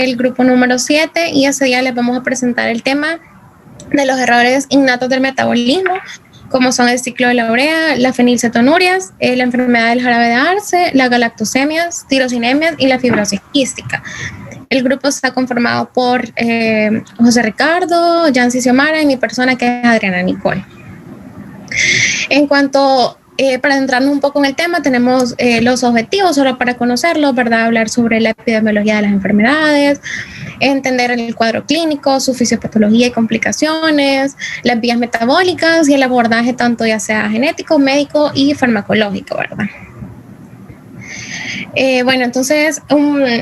el grupo número 7 y ese día les vamos a presentar el tema de los errores innatos del metabolismo, como son el ciclo de la urea, las fenilcetonurias, la enfermedad del jarabe de arce, las galactosemias, tirosinemias y la fibrosis quística. El grupo está conformado por José Ricardo, Yancy Xiomara y mi persona, que es Adriana Nicole. En cuanto, para entrarnos un poco en el tema, tenemos los objetivos, solo para conocerlos, ¿verdad? Hablar sobre la epidemiología de las enfermedades, entender el cuadro clínico, su fisiopatología y complicaciones, las vías metabólicas y el abordaje tanto ya sea genético, médico y farmacológico, ¿verdad? Bueno, entonces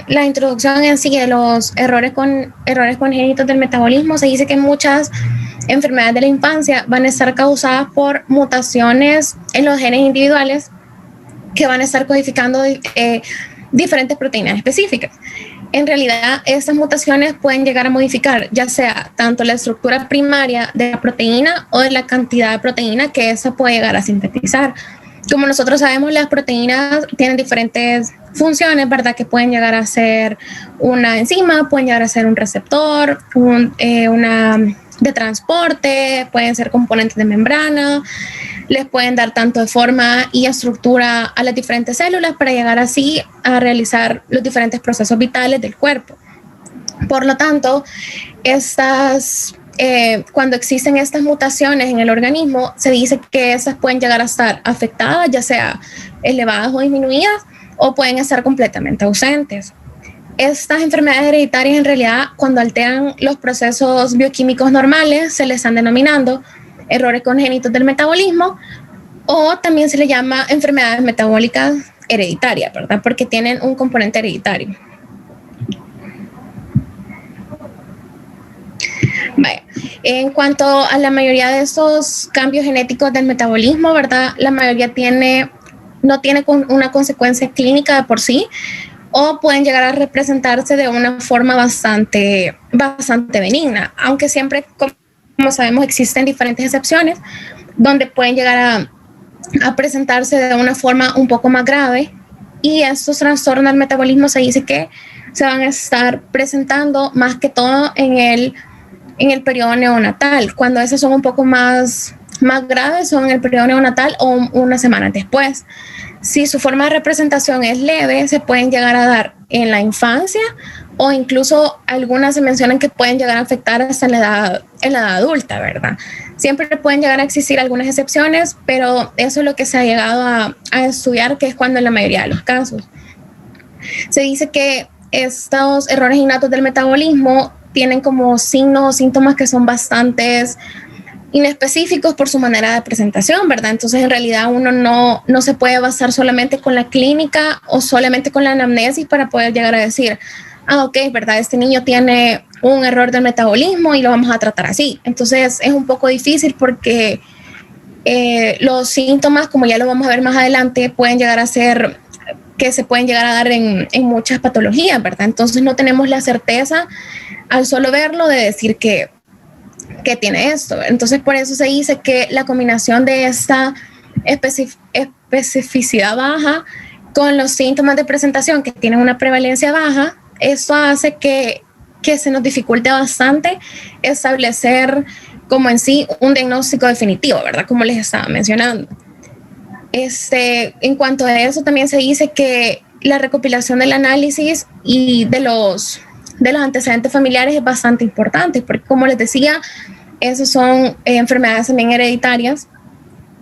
la introducción en sí de los errores congénitos del metabolismo, se dice que muchas enfermedades de la infancia van a estar causadas por mutaciones en los genes individuales que van a estar codificando diferentes proteínas específicas. En realidad, estas mutaciones pueden llegar a modificar ya sea tanto la estructura primaria de la proteína o de la cantidad de proteína que esa puede llegar a sintetizar. Como nosotros sabemos, las proteínas tienen diferentes funciones, ¿verdad? Que pueden llegar a ser una enzima, pueden llegar a ser un receptor, una de transporte, pueden ser componentes de membrana, les pueden dar tanto de forma y estructura a las diferentes células para llegar así a realizar los diferentes procesos vitales del cuerpo. Por lo tanto, cuando existen estas mutaciones en el organismo, se dice que esas pueden llegar a estar afectadas, ya sea elevadas o disminuidas, o pueden estar completamente ausentes. Estas enfermedades hereditarias, en realidad, cuando alteran los procesos bioquímicos normales, se les están denominando errores congénitos del metabolismo, o también se le llama enfermedades metabólicas hereditarias, ¿verdad? Porque tienen un componente hereditario. Vaya. En cuanto a la mayoría de esos cambios genéticos del metabolismo, ¿verdad? La mayoría no tiene una consecuencia clínica de por sí, o pueden llegar a representarse de una forma bastante benigna, aunque siempre, como sabemos, existen diferentes excepciones donde pueden llegar a presentarse de una forma un poco más grave, y estos trastornos del metabolismo se dice que se van a estar presentando más que todo en el periodo neonatal. Cuando esos son un poco más graves, son en el periodo neonatal o unas semanas después. Si su forma de representación es leve, se pueden llegar a dar en la infancia, o incluso algunas se mencionan que pueden llegar a afectar hasta en la edad adulta, ¿verdad? Siempre pueden llegar a existir algunas excepciones, pero eso es lo que se ha llegado a estudiar, que es cuando en la mayoría de los casos. Se dice que estos errores innatos del metabolismo tienen como signos o síntomas que son bastante inespecíficos por su manera de presentación, ¿verdad? Entonces, en realidad, uno no se puede basar solamente con la clínica o solamente con la anamnesis para poder llegar a decir, ok, ¿verdad? Este niño tiene un error del metabolismo y lo vamos a tratar así. Entonces, es un poco difícil porque los síntomas, como ya lo vamos a ver más adelante, pueden llegar a ser que se pueden llegar a dar en muchas patologías, ¿verdad? Entonces, no tenemos la certeza al solo verlo de decir que tiene esto. Entonces, por eso se dice que la combinación de esta especificidad baja con los síntomas de presentación que tienen una prevalencia baja, esto hace que se nos dificulte bastante establecer como en sí un diagnóstico definitivo, ¿verdad? Como les estaba mencionando. En cuanto a eso, también se dice que la recopilación del análisis y de los antecedentes familiares es bastante importante, porque como les decía, esas son enfermedades también hereditarias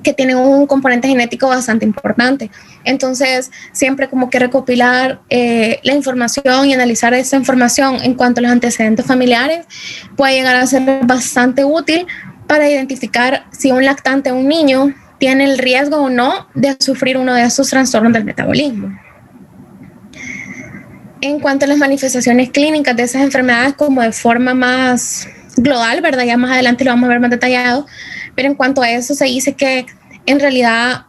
que tienen un componente genético bastante importante. Entonces, siempre como que recopilar la información y analizar esa información en cuanto a los antecedentes familiares puede llegar a ser bastante útil para identificar si un lactante o un niño tiene el riesgo o no de sufrir uno de esos trastornos del metabolismo. En cuanto a las manifestaciones clínicas de esas enfermedades como de forma más global, ¿verdad? Ya más adelante lo vamos a ver más detallado, pero en cuanto a eso se dice que en realidad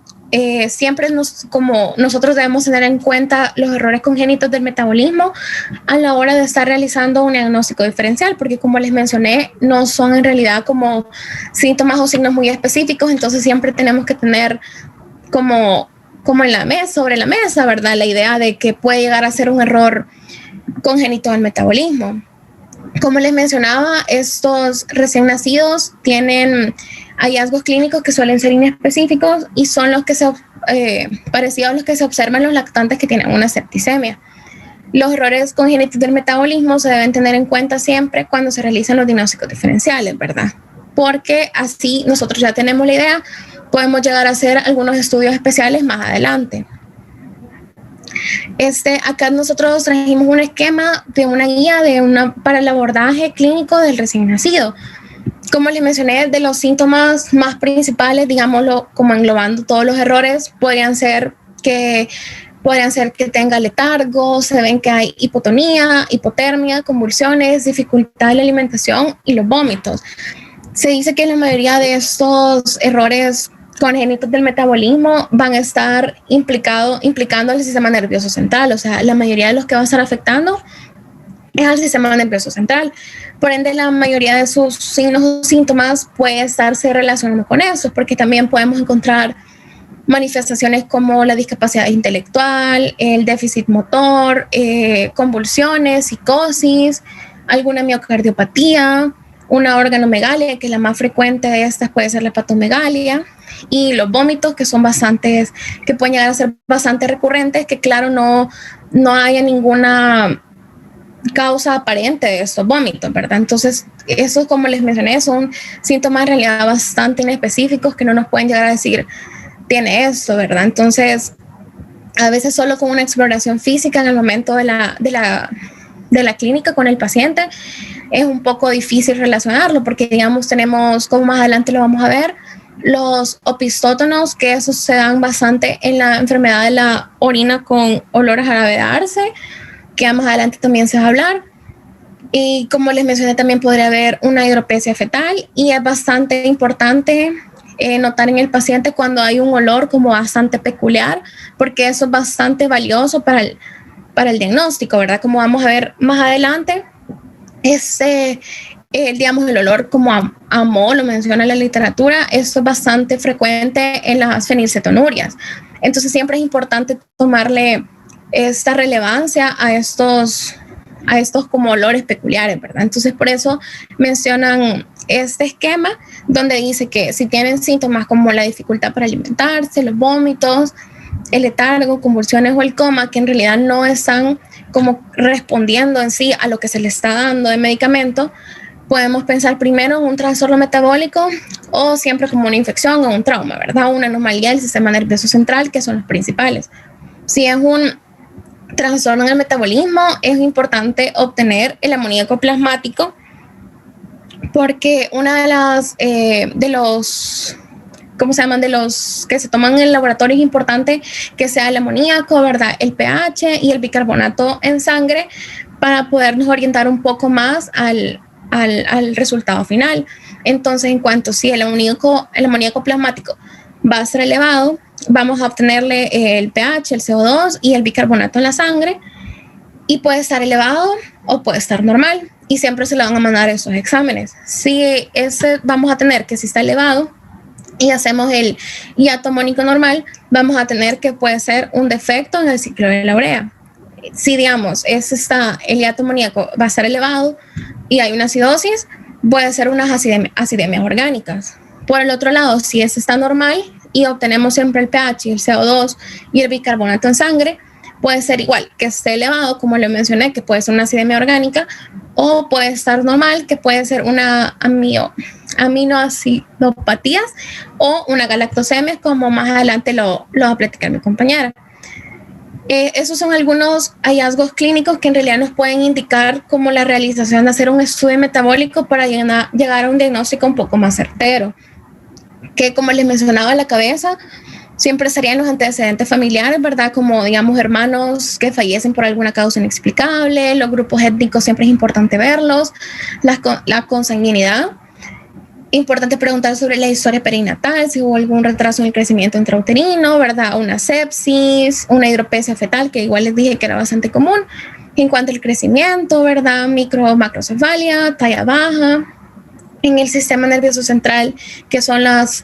siempre como nosotros debemos tener en cuenta los errores congénitos del metabolismo a la hora de estar realizando un diagnóstico diferencial, porque como les mencioné, no son en realidad como síntomas o signos muy específicos, entonces siempre tenemos que tener como en la mesa, sobre la mesa, ¿verdad? La idea de que puede llegar a ser un error congénito del metabolismo. Como les mencionaba, estos recién nacidos tienen hallazgos clínicos que suelen ser inespecíficos y son los que parecidos a los que se observan en los lactantes que tienen una septicemia. Los errores congénitos del metabolismo se deben tener en cuenta siempre cuando se realizan los diagnósticos diferenciales, ¿verdad? Porque así nosotros ya tenemos la idea, podemos llegar a hacer algunos estudios especiales más adelante. Acá nosotros trajimos un esquema de una guía para el abordaje clínico del recién nacido. Como les mencioné, de los síntomas más principales, digámoslo, como englobando todos los errores, podrían ser que tenga letargo, se ven que hay hipotonía, hipotermia, convulsiones, dificultad en la alimentación y los vómitos. Se dice que la mayoría de estos errores congénitos del metabolismo van a estar implicando al sistema nervioso central, o sea, la mayoría de los que va a estar afectando es al sistema nervioso central. Por ende, la mayoría de sus signos o síntomas puede estarse relacionando con eso, porque también podemos encontrar manifestaciones como la discapacidad intelectual, el déficit motor, convulsiones, psicosis, alguna miocardiopatía, una organomegalia, que la más frecuente de estas puede ser la hepatomegalia, y los vómitos, que pueden llegar a ser bastante recurrentes, que claro, no haya ninguna causa aparente de estos vómitos, ¿verdad? Entonces, eso, como les mencioné, son síntomas en realidad bastante inespecíficos que no nos pueden llegar a decir tiene esto, ¿verdad? Entonces, a veces solo con una exploración física en el momento de la clínica con el paciente es un poco difícil relacionarlo, porque digamos tenemos, como más adelante lo vamos a ver, los opistótonos, que esos se dan bastante en la enfermedad de la orina con olor a jarabe de arce, que más adelante también se va a hablar. Y como les mencioné, también podría haber una hidropesia fetal, y es bastante importante notar en el paciente cuando hay un olor como bastante peculiar, porque eso es bastante valioso para el diagnóstico, ¿verdad? Como vamos a ver más adelante, digamos, el olor como a moho, lo menciona la literatura, eso es bastante frecuente en las fenilcetonurias. Entonces siempre es importante tomarle esta relevancia a estos como olores peculiares, ¿verdad? Entonces por eso mencionan este esquema donde dice que si tienen síntomas como la dificultad para alimentarse, los vómitos, el letargo, convulsiones o el coma, que en realidad no están como respondiendo en sí a lo que se le está dando de medicamento, podemos pensar primero en un trastorno metabólico o siempre como una infección o un trauma, ¿verdad? Una anomalía del sistema nervioso central, que son los principales. Si es un trastorno en el metabolismo, es importante obtener el amoníaco plasmático, porque una de los que se toman en el laboratorio es importante que sea el amoníaco, ¿verdad? El pH y el bicarbonato en sangre, para podernos orientar un poco más al resultado final. Entonces, en cuanto si el amoníaco plasmático va a ser elevado, vamos a obtenerle el pH, el CO2 y el bicarbonato en la sangre, y puede estar elevado o puede estar normal, y siempre se le van a mandar esos exámenes. Si vamos a tener que si está elevado y hacemos el hiato amónico normal, vamos a tener que puede ser un defecto en el ciclo de la urea. Si digamos el hiato amoníaco va a estar elevado y hay una acidosis, puede ser unas acidemias orgánicas. Por el otro lado, si está normal y obtenemos siempre el pH, el CO2 y el bicarbonato en sangre, puede ser igual, que esté elevado, como le mencioné, que puede ser una acidemia orgánica, o puede estar normal, que puede ser una aminoacidopatías o una galactosemia, como más adelante lo va a platicar mi compañera. Esos son algunos hallazgos clínicos que en realidad nos pueden indicar como la realización de hacer un estudio metabólico para llegar a un diagnóstico un poco más certero, que como les mencionaba, la cabeza siempre serían los antecedentes familiares, ¿verdad? Como, digamos, hermanos que fallecen por alguna causa inexplicable, los grupos étnicos siempre es importante verlos, la consanguinidad. Importante preguntar sobre la historia perinatal, si hubo algún retraso en el crecimiento intrauterino, ¿verdad? Una sepsis, una hidropesia fetal, que igual les dije que era bastante común. En cuanto al crecimiento, ¿verdad? Micro o macrocefalia, talla baja, en el sistema nervioso central, que son las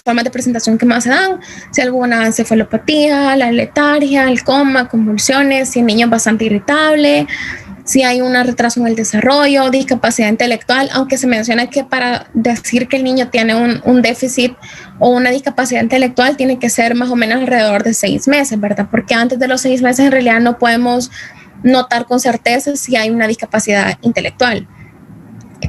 formas de presentación que más se dan, si alguna encefalopatía, la letargia, el coma, convulsiones, si el niño es bastante irritable, si hay un retraso en el desarrollo, discapacidad intelectual, aunque se menciona que para decir que el niño tiene un déficit o una discapacidad intelectual tiene que ser más o menos alrededor de 6 meses, ¿verdad? Porque antes de los 6 meses en realidad no podemos notar con certeza si hay una discapacidad intelectual.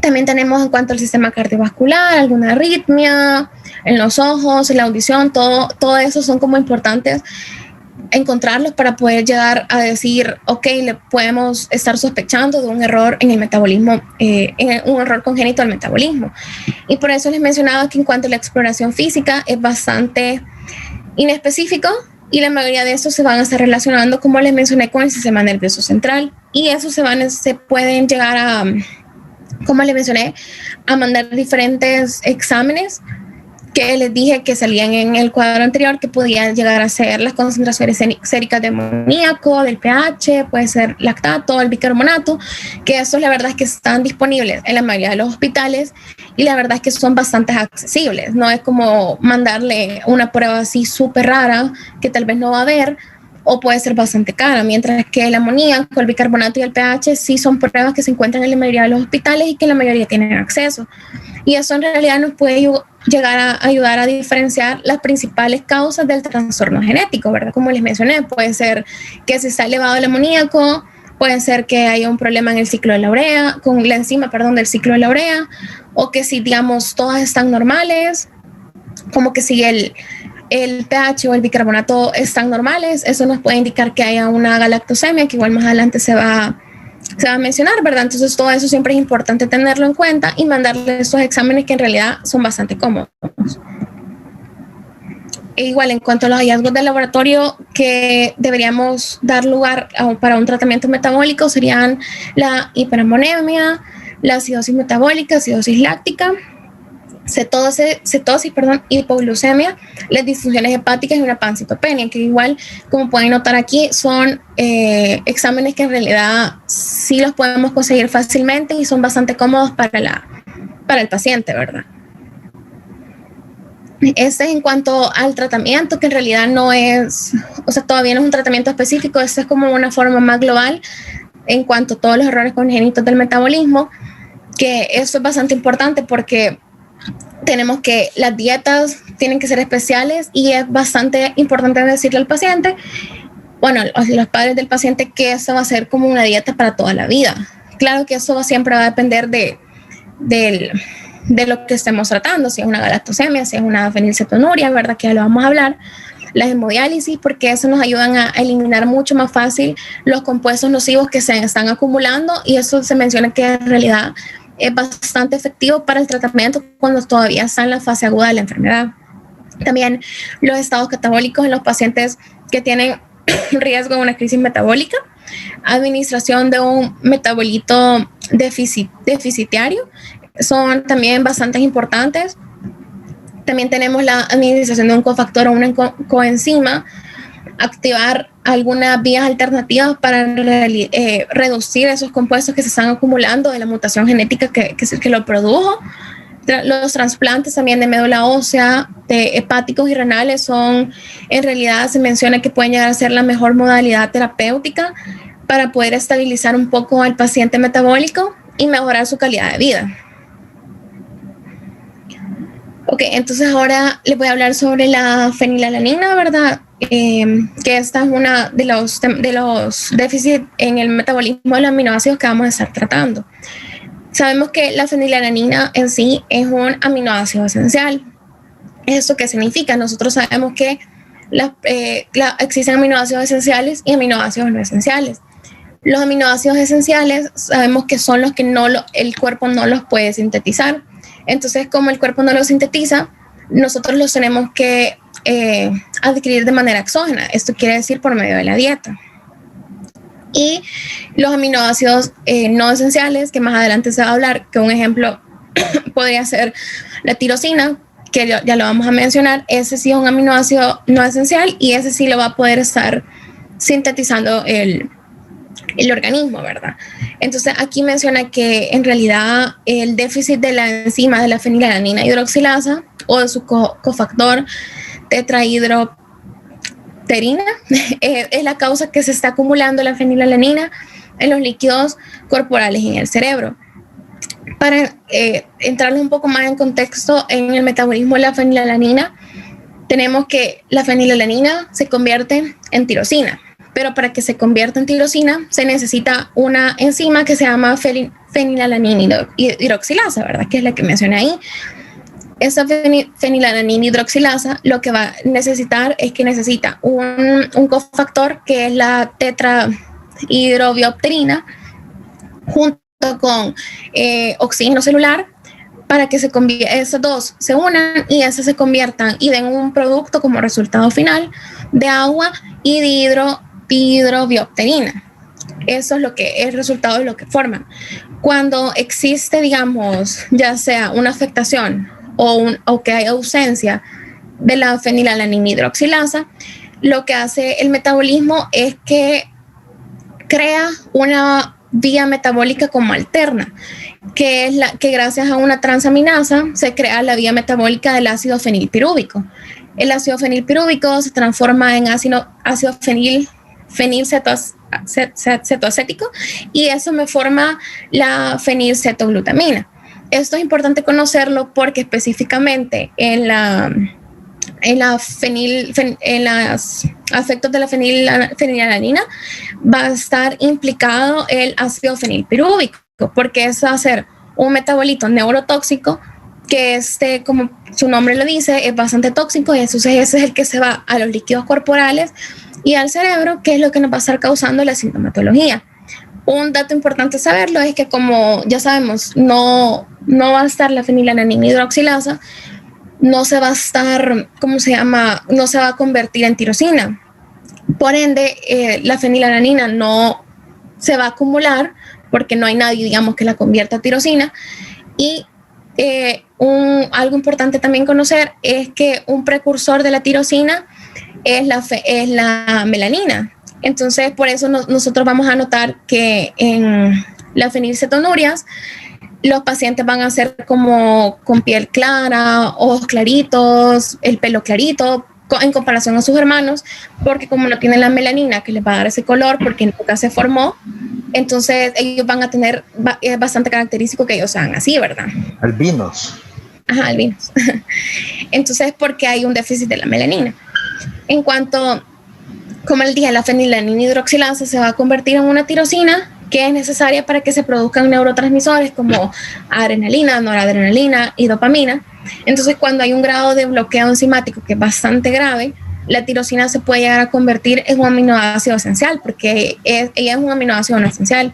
También tenemos en cuanto al sistema cardiovascular, alguna arritmia en los ojos, en la audición, todo eso son como importantes encontrarlos para poder llegar a decir, ok, le podemos estar sospechando de un error en el metabolismo, un error congénito del metabolismo. Y por eso les mencionaba que en cuanto a la exploración física es bastante inespecífico y la mayoría de estos se van a estar relacionando, como les mencioné, con el sistema nervioso central. Y eso se pueden llegar a, como les mencioné, a mandar diferentes exámenes que les dije que salían en el cuadro anterior, que podían llegar a ser las concentraciones séricas de amoníaco, del pH, puede ser lactato, el bicarbonato, que esos la verdad es que están disponibles en la mayoría de los hospitales y la verdad es que son bastante accesibles. No es como mandarle una prueba así súper rara que tal vez no va a haber, o puede ser bastante cara, mientras que el amoníaco, el bicarbonato y el pH sí son pruebas que se encuentran en la mayoría de los hospitales y que la mayoría tienen acceso. Y eso en realidad nos puede llegar a ayudar a diferenciar las principales causas del trastorno genético, ¿verdad? Como les mencioné, puede ser que se está elevado el amoníaco, puede ser que haya un problema en el ciclo de la urea, con la enzima, del ciclo de la urea, o que si, digamos, todas están normales, como que si el pH o el bicarbonato están normales, eso nos puede indicar que haya una galactosemia, que igual más adelante se va a mencionar, ¿verdad? Entonces todo eso siempre es importante tenerlo en cuenta y mandarle estos exámenes que en realidad son bastante cómodos. E igual, en cuanto a los hallazgos del laboratorio que deberíamos dar lugar para un tratamiento metabólico serían la hiperammonemia, la acidosis metabólica, acidosis láctica, cetosis, hipoglucemia, las disfunciones hepáticas y una pancitopenia, que igual, como pueden notar aquí, son exámenes que en realidad sí los podemos conseguir fácilmente y son bastante cómodos para el paciente, ¿verdad? Este es en cuanto al tratamiento, que en realidad no es, todavía no es un tratamiento específico, este es como una forma más global en cuanto a todos los errores congénitos del metabolismo, que eso es bastante importante porque tenemos que las dietas tienen que ser especiales y es bastante importante decirle al paciente, a los padres del paciente, que eso va a ser como una dieta para toda la vida. Claro que eso siempre va a depender de lo que estemos tratando, si es una galactosemia, si es una fenilcetonuria, ¿verdad? Que ya lo vamos a hablar, la hemodiálisis, porque eso nos ayudan a eliminar mucho más fácil los compuestos nocivos que se están acumulando y eso se menciona que en realidad es bastante efectivo para el tratamiento cuando todavía está en la fase aguda de la enfermedad. También los estados catabólicos en los pacientes que tienen riesgo de una crisis metabólica, administración de un metabolito deficitario, son también bastante importantes. También tenemos la administración de un cofactor o una coenzima, activar algunas vías alternativas para reducir esos compuestos que se están acumulando de la mutación genética que lo produjo. Los trasplantes también de médula ósea, de hepáticos y renales son, en realidad se menciona que pueden llegar a ser la mejor modalidad terapéutica para poder estabilizar un poco al paciente metabólico y mejorar su calidad de vida. Ok, entonces ahora les voy a hablar sobre la fenilalanina, ¿verdad? Que esta es una de los déficits en el metabolismo de los aminoácidos que vamos a estar tratando. Sabemos que la fenilalanina en sí es un aminoácido esencial. ¿Esto qué significa? Nosotros sabemos que existen aminoácidos esenciales y aminoácidos no esenciales. Los aminoácidos esenciales sabemos que son los que el cuerpo no los puede sintetizar. Entonces, como el cuerpo no los sintetiza, nosotros los tenemos que adquirir de manera exógena. Esto quiere decir por medio de la dieta. Y los aminoácidos no esenciales, que más adelante se va a hablar, que un ejemplo podría ser la tirosina, que ya lo vamos a mencionar. Ese sí es un aminoácido no esencial y ese sí lo va a poder estar sintetizando el el organismo, ¿verdad? Entonces aquí menciona que en realidad el déficit de la enzima de la fenilalanina hidroxilasa o de su cofactor tetrahidropterina es la causa que se está acumulando la fenilalanina en los líquidos corporales y en el cerebro. Para entrarles un poco más en contexto en el metabolismo de la fenilalanina, tenemos que la fenilalanina se convierte en tirosina, pero para que se convierta en tirosina se necesita una enzima que se llama fenilalanina hidroxilasa, ¿verdad? Que es la que mencioné ahí. Esa fenilalanina hidroxilasa lo que va a necesitar es que necesita un cofactor que es la tetrahidrobiopterina junto con oxígeno celular para que esos dos se unan y esos se conviertan y den un producto como resultado final de agua y de hidrobiopterina. Eso es lo que es el resultado de lo que forman. Cuando existe, digamos, ya sea una afectación o que hay ausencia de la fenilalanina hidroxilasa, lo que hace el metabolismo es que crea una vía metabólica como alterna, que es la que gracias a una transaminasa se crea la vía metabólica del ácido fenilpirúvico. El ácido fenilpirúvico se transforma en ácido fenilcetoacético y eso me forma la fenilcetoglutamina. Esto es importante conocerlo porque específicamente en los efectos de la fenilalanina va a estar implicado el ácido fenilpirúvico, porque eso va a ser un metabolito neurotóxico que como su nombre lo dice, es bastante tóxico y entonces ese es el que se va a los líquidos corporales y al cerebro, que es lo que nos va a estar causando la sintomatología. Un dato importante saberlo es que, como ya sabemos, no va a estar la fenilalanina hidroxilasa, no se va a estar, no se va a convertir en tirosina. Por ende, la fenilalanina no se va a acumular porque no hay nadie, digamos, que la convierta a tirosina. Y algo importante también conocer es que un precursor de la tirosina es la melanina. Entonces, por eso nosotros vamos a notar que en las fenilcetonurias los pacientes van a ser como con piel clara, ojos claritos, el pelo clarito, en comparación a sus hermanos, porque como no tienen la melanina que les va a dar ese color, porque nunca se formó, entonces ellos van a tener, es bastante característico que ellos sean así, ¿verdad? Albinos. Ajá, albinos. Entonces, porque hay un déficit de la melanina. En cuanto, como les dije, la fenilalanina hidroxilasa se va a convertir en una tirosina que es necesaria para que se produzcan neurotransmisores como adrenalina, noradrenalina y dopamina. Entonces, cuando hay un grado de bloqueo enzimático que es bastante grave, la tirosina se puede llegar a convertir en un aminoácido esencial, porque ella es un aminoácido no esencial.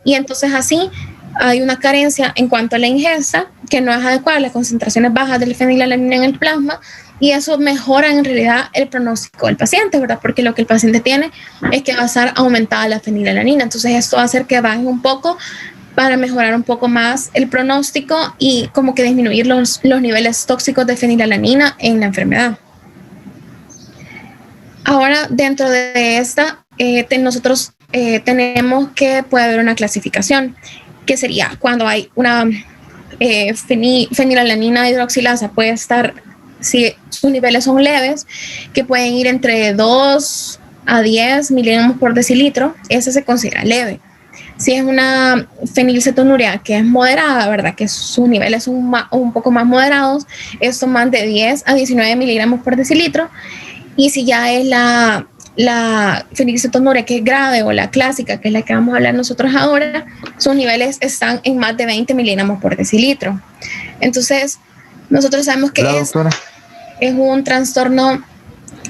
Y entonces así hay una carencia en cuanto a la ingesta, que no es adecuada, las concentraciones bajas de la fenilalanina en el plasma, y eso mejora en realidad el pronóstico del paciente, ¿verdad? Porque lo que el paciente tiene es que va a estar aumentada la fenilalanina. Entonces esto va a hacer que baje un poco para mejorar un poco más el pronóstico y como que disminuir los niveles tóxicos de fenilalanina en la enfermedad. Ahora, dentro de esta, nosotros tenemos que puede haber una clasificación, que sería cuando hay una fenilalanina hidroxilasa, puede estar, si sus niveles son leves, que pueden ir entre 2 a 10 miligramos por decilitro, ese se considera leve. Si es una fenilcetonuria que es moderada, ¿verdad? Que sus niveles son un poco más moderados, esto más de 10 a 19 miligramos por decilitro. Y si ya es la fenilcetonuria que es grave o la clásica, que es la que vamos a hablar nosotros ahora, sus niveles están en más de 20 miligramos por decilitro. Entonces, nosotros sabemos que es un trastorno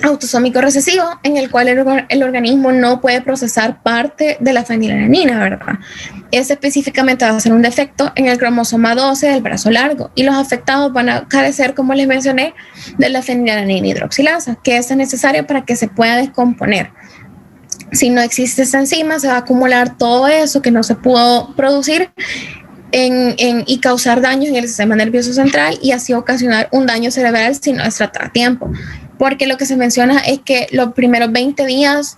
autosómico recesivo en el cual el organismo no puede procesar parte de la fenilalanina, ¿verdad? Ese específicamente va a ser un defecto en el cromosoma 12 del brazo largo y los afectados van a carecer, como les mencioné, de la fenilalanina hidroxilasa, que es necesaria para que se pueda descomponer. Si no existe esta enzima, se va a acumular todo eso que no se pudo producir y causar daños en el sistema nervioso central y así ocasionar un daño cerebral si no es tratado a tiempo. Porque lo que se menciona es que los primeros 20 días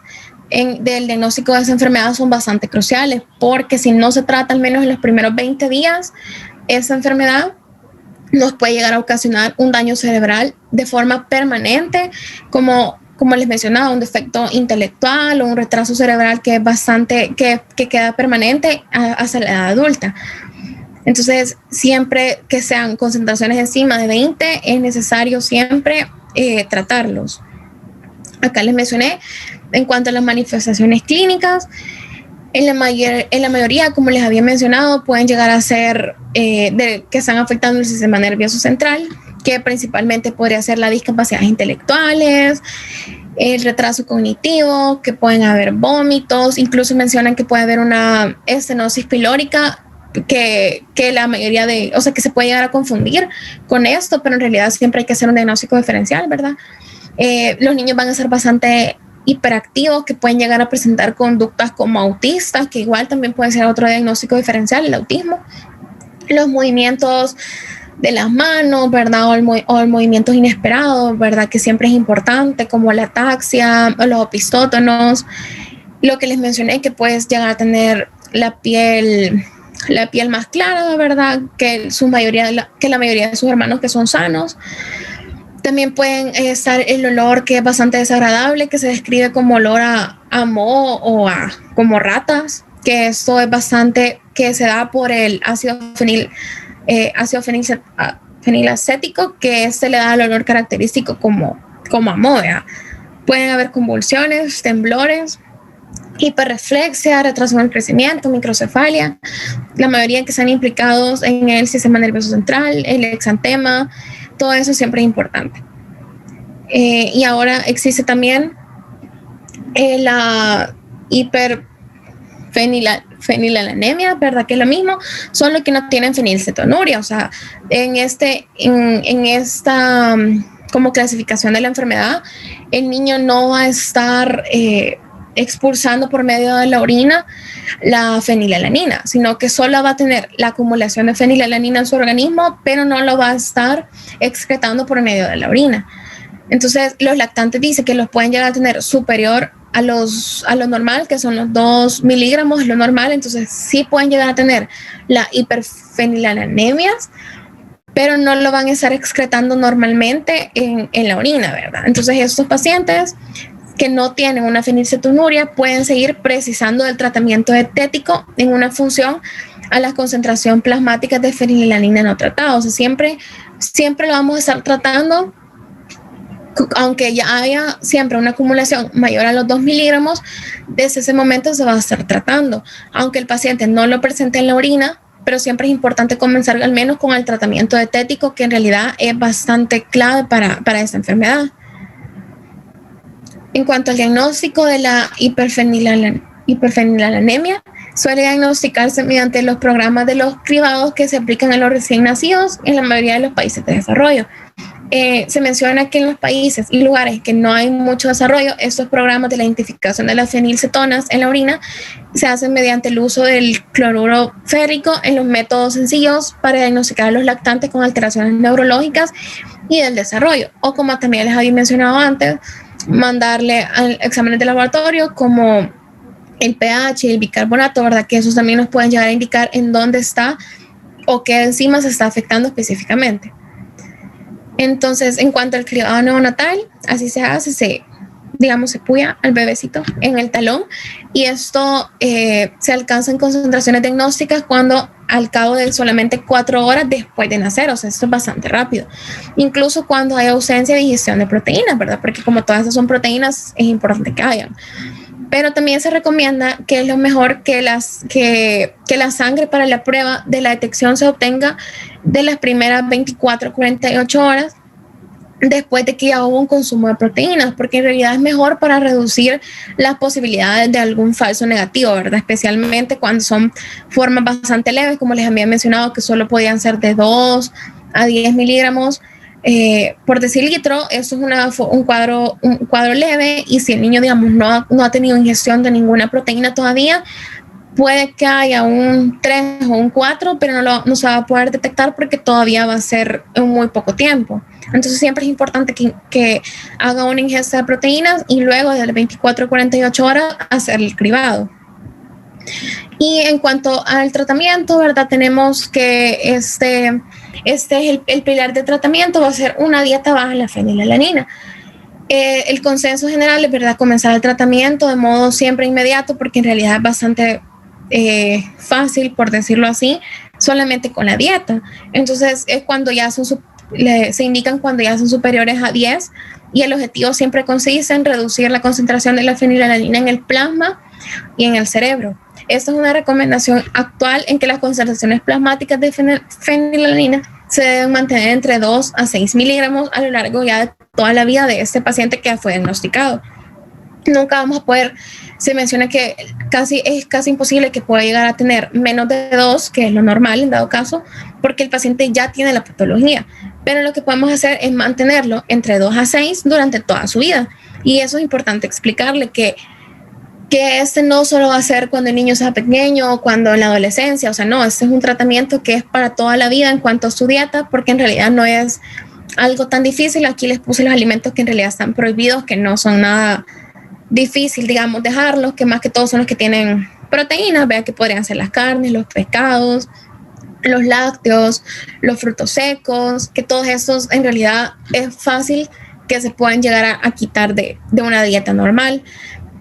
del diagnóstico de esa enfermedad son bastante cruciales, porque si no se trata al menos en los primeros 20 días, esa enfermedad nos puede llegar a ocasionar un daño cerebral de forma permanente, como les mencionaba, un defecto intelectual o un retraso cerebral que es bastante, que queda permanente hasta la edad adulta. Entonces, siempre que sean concentraciones encima de 20, es necesario siempre tratarlos. Acá les mencioné, en cuanto a las manifestaciones clínicas, en la mayoría, como les había mencionado, pueden llegar a ser que están afectando el sistema nervioso central, que principalmente podría ser las discapacidades intelectuales, el retraso cognitivo, que pueden haber vómitos, incluso mencionan que puede haber una estenosis pilórica, que la mayoría que se puede llegar a confundir con esto, pero en realidad siempre hay que hacer un diagnóstico diferencial, ¿verdad? Los niños van a ser bastante hiperactivos, que pueden llegar a presentar conductas como autistas, que igual también puede ser otro diagnóstico diferencial, el autismo. Los movimientos de las manos, ¿verdad? O movimientos inesperados, ¿verdad? Que siempre es importante, como la ataxia o los opistótonos. Lo que les mencioné, que puedes llegar a tener la piel más clara, ¿verdad? Que la mayoría de sus hermanos que son sanos. También pueden estar el olor, que es bastante desagradable, que se describe como olor a moho o a como ratas, que esto es bastante, que se da por el ácido fenilacético, que le da el olor característico como a moho. Pueden haber convulsiones, temblores, hiperreflexia, retraso en el crecimiento, microcefalia, la mayoría que están implicados en el sistema nervioso central, el exantema. Todo eso siempre es importante. Y ahora existe también la hiperfenilalanemia, ¿verdad? Que es lo mismo, solo que no tienen fenilcetonuria. O sea, en esta como clasificación de la enfermedad, el niño no va a estar expulsando por medio de la orina la fenilalanina, sino que solo va a tener la acumulación de fenilalanina en su organismo, pero no lo va a estar excretando por medio de la orina. Entonces, los lactantes dicen que los pueden llegar a tener superior a lo normal, que son los 2 miligramos, lo normal. Entonces, sí pueden llegar a tener la hiperfenilalanemias, pero no lo van a estar excretando normalmente en la orina, ¿verdad? Entonces, estos pacientes que no tienen una fenilcetonuria pueden seguir precisando del tratamiento dietético en una función a la concentración plasmática de fenilalanina no tratada. O sea, siempre lo vamos a estar tratando, aunque ya haya siempre una acumulación mayor a los 2 miligramos, desde ese momento se va a estar tratando, aunque el paciente no lo presente en la orina, pero siempre es importante comenzar al menos con el tratamiento dietético, que en realidad es bastante clave para esta enfermedad. En cuanto al diagnóstico de la hiperfenilalanemia, suele diagnosticarse mediante los programas de los cribados que se aplican a los recién nacidos en la mayoría de los países de desarrollo. Se menciona que en los países y lugares que no hay mucho desarrollo, estos programas de la identificación de las fenilcetonas en la orina se hacen mediante el uso del cloruro férrico en los métodos sencillos para diagnosticar a los lactantes con alteraciones neurológicas y del desarrollo, o como también les había mencionado antes, mandarle a exámenes de laboratorio como el pH y el bicarbonato, ¿verdad? Que esos también nos pueden llegar a indicar en dónde está o qué enzima se está afectando específicamente. Entonces, en cuanto al cribado neonatal, así se hace, se puya al bebecito en el talón, y esto se alcanza en concentraciones diagnósticas cuando al cabo de solamente 4 horas después de nacer. O sea, esto es bastante rápido. Incluso cuando hay ausencia de digestión de proteínas, ¿verdad? Porque como todas esas son proteínas, es importante que hayan. Pero también se recomienda que es lo mejor que la sangre para la prueba de la detección se obtenga de las primeras 24 a 48 horas después de que ya hubo un consumo de proteínas, porque en realidad es mejor para reducir las posibilidades de algún falso negativo, ¿verdad? Especialmente cuando son formas bastante leves, como les había mencionado, que solo podían ser de 2 a 10 miligramos por decilitro. Eso es un cuadro leve, y si el niño, digamos, no ha tenido ingestión de ninguna proteína todavía, puede que haya un 3 o un 4, pero no se va a poder detectar porque todavía va a ser en muy poco tiempo. Entonces siempre es importante que haga una ingesta de proteínas y luego de las 24 a 48 horas hacer el cribado. Y en cuanto al tratamiento, ¿verdad? Tenemos que este es el pilar de tratamiento, va a ser una dieta baja en la fenilalanina. El consenso general es, ¿verdad?, comenzar el tratamiento de modo siempre inmediato, porque en realidad es bastante fácil, por decirlo así, solamente con la dieta. Entonces es cuando ya se indican cuando ya son superiores a 10, y el objetivo siempre consiste en reducir la concentración de la fenilalanina en el plasma y en el cerebro. Esta es una recomendación actual en que las concentraciones plasmáticas de fenilalanina se deben mantener entre 2 a 6 miligramos a lo largo ya de toda la vida de este paciente que fue diagnosticado. Nunca vamos a poder, se menciona que es casi imposible que pueda llegar a tener menos de 2, que es lo normal en dado caso, porque el paciente ya tiene la patología. Pero lo que podemos hacer es mantenerlo entre 2 a 6 durante toda su vida. Y eso es importante explicarle que este no solo va a ser cuando el niño sea pequeño o cuando en la adolescencia, o sea, no, este es un tratamiento que es para toda la vida en cuanto a su dieta, porque en realidad no es algo tan difícil. Aquí les puse los alimentos que en realidad están prohibidos, que no son nada difícil, digamos, dejarlos, que más que todo son los que tienen proteínas, vea que podrían ser las carnes, los pescados, los lácteos, los frutos secos, que todos esos en realidad es fácil que se puedan llegar a quitar de una dieta normal.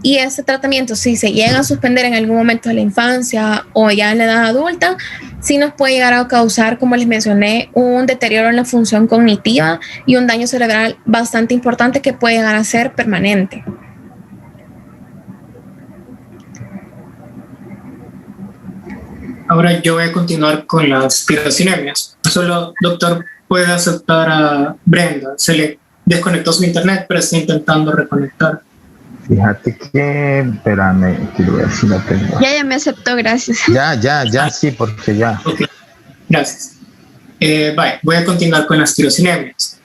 Y este tratamiento, si se llega a suspender en algún momento de la infancia o ya en la edad adulta, sí nos puede llegar a causar, como les mencioné, un deterioro en la función cognitiva y un daño cerebral bastante importante que puede llegar a ser permanente. Ahora yo voy a continuar con las tirosinemias. Solo, doctor, puede aceptar a Brenda. Se le desconectó su internet, pero está intentando reconectar. Fíjate que, espérame, quiero ver si la tengo. Ya me aceptó, gracias. Ya, sí, porque ya. Ok, gracias. Voy a continuar con las tirosinemias.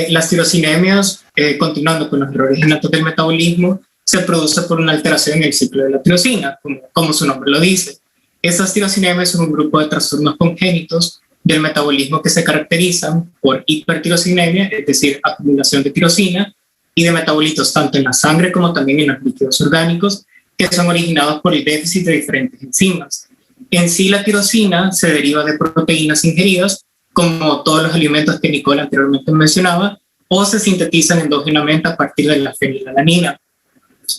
Las tirosinemias, continuando con los errores genéticos del metabolismo, se produce por una alteración en el ciclo de la tirosina, como su nombre lo dice. Estas tirosinemias son un grupo de trastornos congénitos del metabolismo que se caracterizan por hipertirosinemia, es decir, acumulación de tirosina, y de metabolitos tanto en la sangre como también en los líquidos orgánicos, que son originados por el déficit de diferentes enzimas. En sí, la tirosina se deriva de proteínas ingeridas, como todos los alimentos que Nicole anteriormente mencionaba, o se sintetizan endógenamente a partir de la fenilalanina.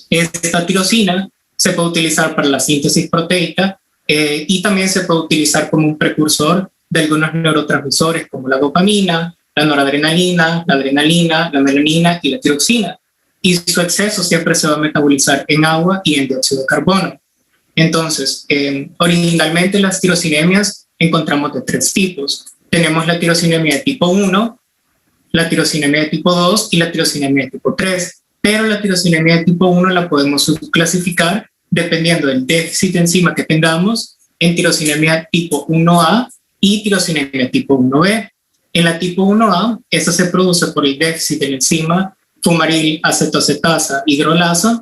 Esta tirosina se puede utilizar para la síntesis proteica y también se puede utilizar como un precursor de algunos neurotransmisores como la dopamina, la noradrenalina, la adrenalina, la melanina y la tiroxina. Y su exceso siempre se va a metabolizar en agua y en dióxido de carbono. Entonces, originalmente las tirosinemias encontramos de 3 tipos. Tenemos la tirosinemia de tipo 1, la tirosinemia de tipo 2 y la tirosinemia de tipo 3. Pero la tirosinemia de tipo 1 la podemos subclasificar dependiendo del déficit de enzima que tengamos en tirosinemia tipo 1A y tirosinemia tipo 1B. En la tipo 1A, esta se produce por el déficit de la enzima fumaril acetoacetasa hidrolasa.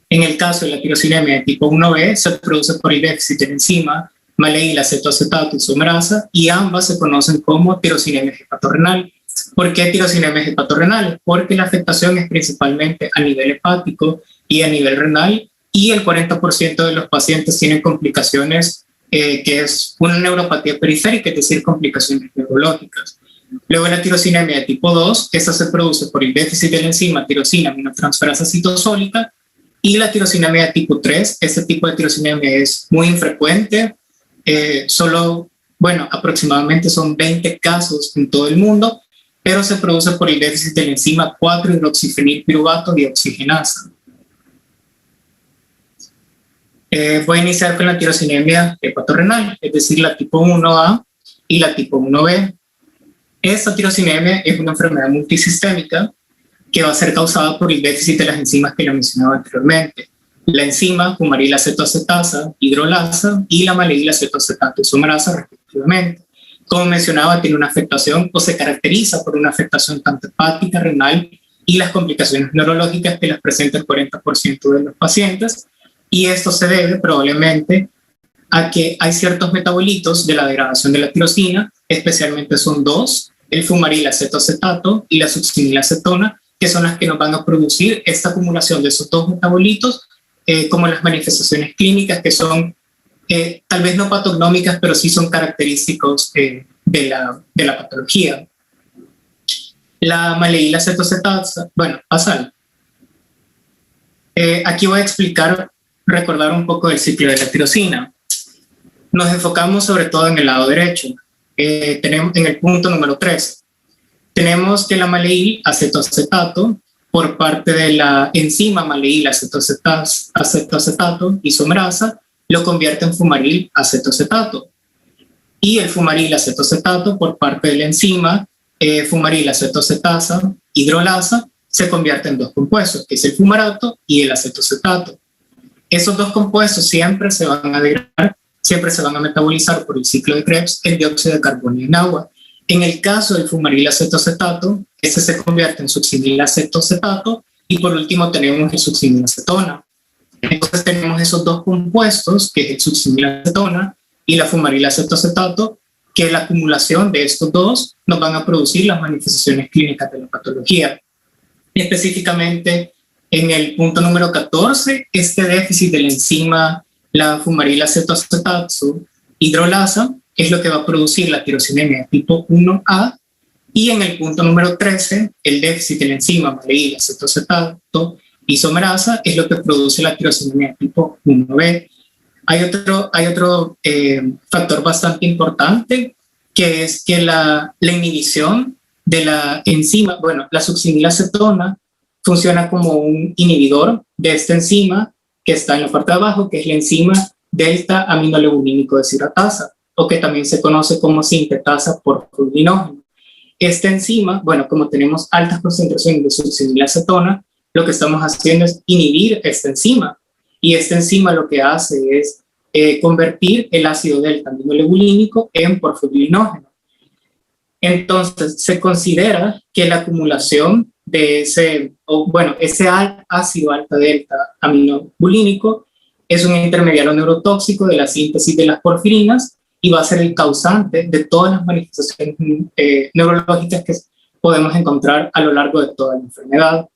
En el caso de la tirosinemia de tipo 1B, se produce por el déficit de la enzima maleil acetoacetato isomerasa, y ambas se conocen como tirosinemia hepatorrenal. ¿Por qué tirosinemia hepatorrenal? Porque la afectación es principalmente a nivel hepático y a nivel renal, y el 40% de los pacientes tienen complicaciones que es una neuropatía periférica, es decir, complicaciones neurológicas. Luego la tirosinemia de tipo 2, esta se produce por el déficit de la enzima tirosina aminotransferasa citosólica, y la tirosinemia de tipo 3, este tipo de tirosinemia es muy infrecuente, aproximadamente son 20 casos en todo el mundo, pero se produce por el déficit de la enzima 4-hidroxifenilpiruvato dioxigenasa. Voy a iniciar con la tirosinemia hepatorrenal, es decir, la tipo 1A y la tipo 1B. Esta tirosinemia es una enfermedad multisistémica que va a ser causada por el déficit de las enzimas que lo mencionaba anteriormente. La enzima fumaril acetoacetasa hidrolasa y la maleil acetoacetato isomerasa, respectivamente. Como mencionaba, tiene una afectación o se caracteriza por una afectación tanto hepática, renal y las complicaciones neurológicas que las presenta el 40% de los pacientes. Y esto se debe probablemente a que hay ciertos metabolitos de la degradación de la tirosina, especialmente son dos, el fumarilacetoacetato y la succinilacetona, que son las que nos van a producir esta acumulación de esos dos metabolitos, como las manifestaciones clínicas que son tal vez no patognómicas, pero sí son característicos de la patología. La maleílacetoacetasa, bueno, pásalo. Aquí voy a explicar, recordar un poco del ciclo de la tirosina. Nos enfocamos sobre todo en el lado derecho. Tenemos en el punto número 3. Tenemos que la maleílacetoacetato, por parte de la enzima maleílacetoacetato isomerasa, lo convierte en fumarilacetoacetato. Y el fumarilacetoacetato, por parte de la enzima fumarilacetoacetasa hidrolasa, se convierte en dos compuestos, que es el fumarato y el acetoacetato. Esos dos compuestos siempre se van a degradar, siempre se van a metabolizar por el ciclo de Krebs en dióxido de carbono y en agua. En el caso del fumarilacetoacetato, este se convierte en succinilacetoacetato y por último tenemos el succinilacetona. Entonces tenemos esos dos compuestos, que es el succinilacetona y la fumarilacetoacetato, que la acumulación de estos dos nos van a producir las manifestaciones clínicas de la patología. Específicamente en el punto número 14, este déficit de la enzima, la fumarilacetoacetato hidrolasa, es lo que va a producir la tirosinemia tipo 1A, y en el punto número 13, el déficit de la enzima maleílacetoacetato isomerasa es lo que produce la tirosinemia tipo 1B. Hay otro factor bastante importante, que es que la inhibición de la enzima, bueno, la succinilacetona funciona como un inhibidor de esta enzima que está en la parte de abajo, que es la enzima delta aminoalbuminínico deshidratasa, o que también se conoce como sintetasa por fulminógeno. Esta enzima, bueno, como tenemos altas concentraciones de succinilacetona, lo que estamos haciendo es inhibir esta enzima, y esta enzima lo que hace es convertir el ácido delta aminoalbumínico en porfirilinógeno. Entonces, se considera que la acumulación de ese ácido alfa delta aminobulínico es un intermediario neurotóxico de la síntesis de las porfirinas y va a ser el causante de todas las manifestaciones neurológicas que podemos encontrar a lo largo de toda la enfermedad.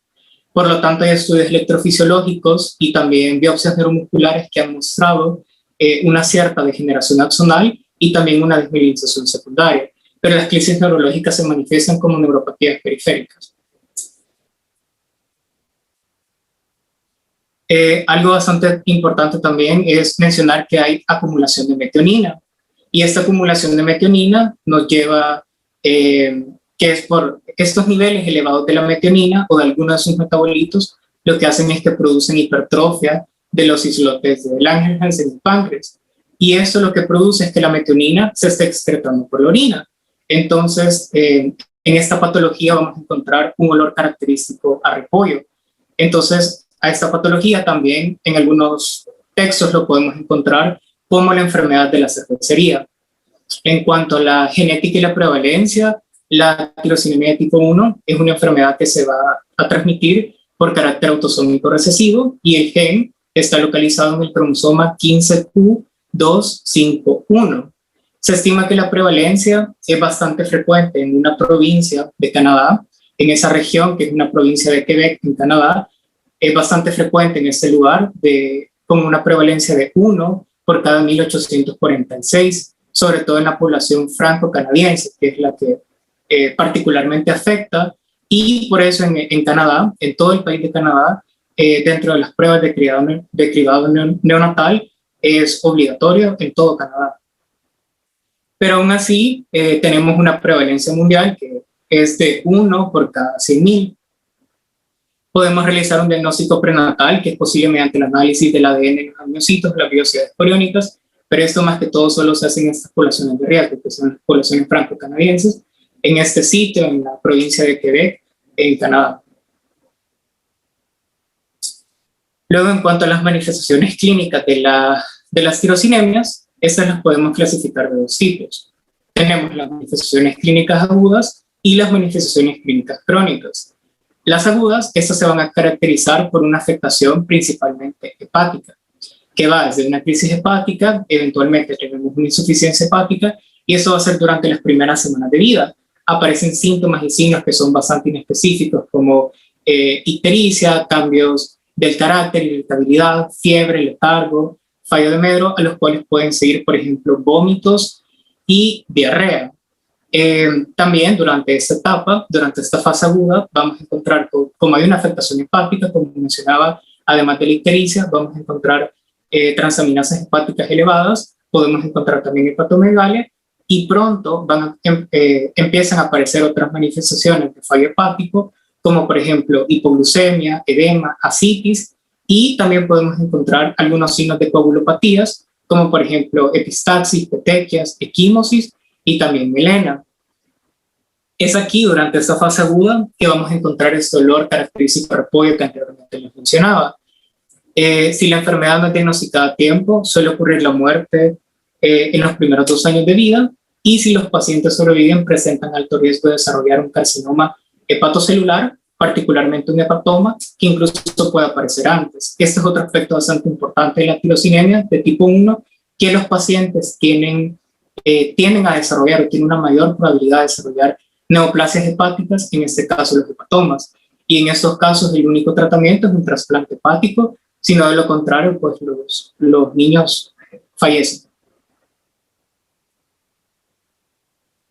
Por lo tanto, hay estudios electrofisiológicos y también biopsias neuromusculares que han mostrado una cierta degeneración axonal y también una desmielinización secundaria, pero las crisis neurológicas se manifiestan como neuropatías periféricas. Algo bastante importante también es mencionar que hay acumulación de metionina, y esta acumulación de metionina nos lleva, que es por estos niveles elevados de la metionina o de algunos de sus metabolitos, lo que hacen es que producen hipertrofia de los islotes de Langerhans en el páncreas, y esto lo que produce es que la metionina se esté excretando por la orina. Entonces, en esta patología vamos a encontrar un olor característico a repollo. Entonces, a esta patología también en algunos textos lo podemos encontrar como la enfermedad de la cervecería. En cuanto a la genética y la prevalencia, la tirosinemia tipo 1 es una enfermedad que se va a transmitir por carácter autosómico recesivo, y el gen está localizado en el cromosoma 15q251. Se estima que la prevalencia es bastante frecuente en una provincia de Canadá, en esa región que es una provincia de Quebec en Canadá, es bastante frecuente en este lugar, con una prevalencia de 1 por cada 1846, sobre todo en la población franco-canadiense, que es la que particularmente afecta, y por eso en Canadá, en todo el país de Canadá, dentro de las pruebas de cribado neonatal, es obligatorio en todo Canadá. Pero aún así, tenemos una prevalencia mundial que es de 1 por cada 100.000. Podemos realizar un diagnóstico prenatal, que es posible mediante el análisis del ADN en los amniocitos, las biopsias coriónicas, pero esto más que todo solo se hace en estas poblaciones de riesgo, que son las poblaciones franco-canadienses, en este sitio, en la provincia de Quebec, en Canadá. Luego, en cuanto a las manifestaciones clínicas de las tirosinemias, estas las podemos clasificar de dos tipos. Tenemos las manifestaciones clínicas agudas y las manifestaciones clínicas crónicas. Las agudas, estas se van a caracterizar por una afectación principalmente hepática. que va desde una crisis hepática, eventualmente tenemos una insuficiencia hepática, y eso va a ser durante las primeras semanas de vida. Aparecen síntomas y signos que son bastante inespecíficos, como ictericia, cambios del carácter, irritabilidad, fiebre, letargo, fallo de medro, a los cuales pueden seguir, por ejemplo, vómitos y diarrea. También durante esta etapa, durante esta fase aguda, vamos a encontrar, como hay una afectación hepática, como mencionaba, además de la ictericia, vamos a encontrar transaminasas hepáticas elevadas, podemos encontrar también hepatomegalia, y pronto empiezan a aparecer otras manifestaciones de fallo hepático, como por ejemplo hipoglucemia, edema, ascitis, y también podemos encontrar algunos signos de coagulopatías, como por ejemplo epistaxis, petequias, equimosis y también melena. Es aquí, durante esta fase aguda, que vamos a encontrar este dolor característico de repollo que anteriormente les mencionaba. Si la enfermedad no es diagnosticada a tiempo, suele ocurrir la muerte en los primeros 2 años de vida, y si los pacientes sobreviven, presentan alto riesgo de desarrollar un carcinoma hepatocelular, particularmente un hepatoma, que incluso puede aparecer antes. Este es otro aspecto bastante importante de la tirosinemia de tipo 1, que los pacientes tienden a desarrollar o tienen una mayor probabilidad de desarrollar neoplasias hepáticas, en este caso los hepatomas. Y en estos casos el único tratamiento es un trasplante hepático, sino de lo contrario, pues los niños fallecen.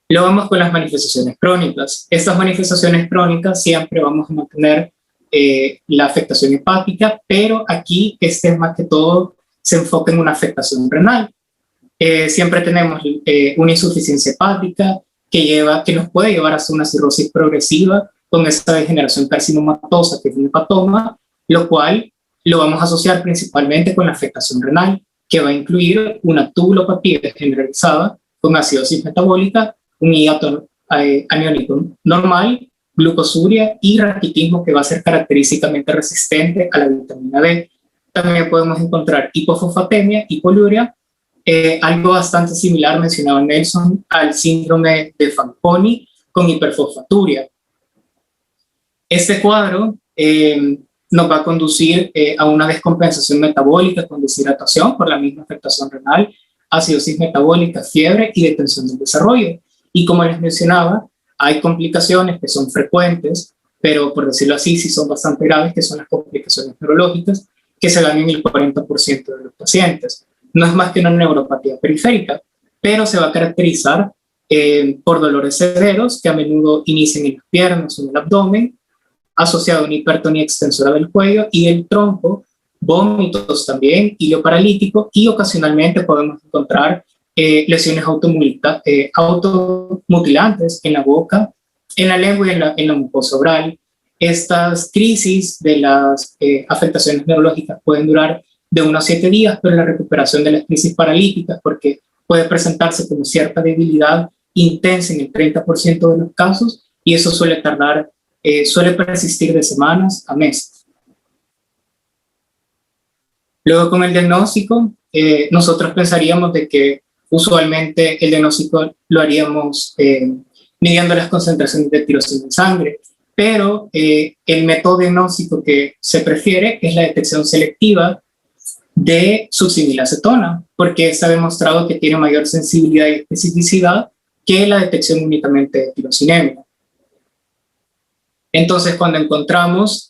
Luego vamos con las manifestaciones crónicas. Estas manifestaciones crónicas siempre vamos a mantener la afectación hepática, pero aquí más que todo se enfoca en una afectación renal. Siempre tenemos una insuficiencia hepática que nos puede llevar hasta una cirrosis progresiva con esta degeneración carcinomatosa que es un hepatoma, lo cual lo vamos a asociar principalmente con la afectación renal, que va a incluir una tubulopatía generalizada con acidosis metabólica, un hiato aniónico normal, glucosuria y raquitismo que va a ser característicamente resistente a la vitamina D. También podemos encontrar hipofosfatemia y poliuria, algo bastante similar, mencionaba Nelson, al síndrome de Fanconi con hiperfosfaturia. Este cuadro nos va a conducir a una descompensación metabólica con deshidratación por la misma afectación renal, acidosis metabólica, fiebre y detención del desarrollo. Y como les mencionaba, hay complicaciones que son frecuentes, pero por decirlo así, sí son bastante graves, que son las complicaciones neurológicas, que se dan en el 40% de los pacientes. No es más que una neuropatía periférica, pero se va a caracterizar por dolores severos que a menudo inician en las piernas o en el abdomen, asociado a una hipertonía extensora del cuello y del tronco, vómitos también, hilo paralítico, y ocasionalmente podemos encontrar lesiones automutilantes en la boca, en la lengua y en la mucosa oral. Estas crisis de las afectaciones neurológicas pueden durar de 1 a 7 días, pero la recuperación de las crisis paralíticas, porque puede presentarse como cierta debilidad intensa en el 30% de los casos, y eso suele persistir de semanas a meses. Luego, con el diagnóstico, nosotros pensaríamos de que usualmente el diagnóstico lo haríamos midiendo las concentraciones de tirosina en sangre, pero el método diagnóstico que se prefiere es la detección selectiva de succinilacetona, porque está demostrado que tiene mayor sensibilidad y especificidad que la detección únicamente de tirosinemia. Entonces, cuando encontramos,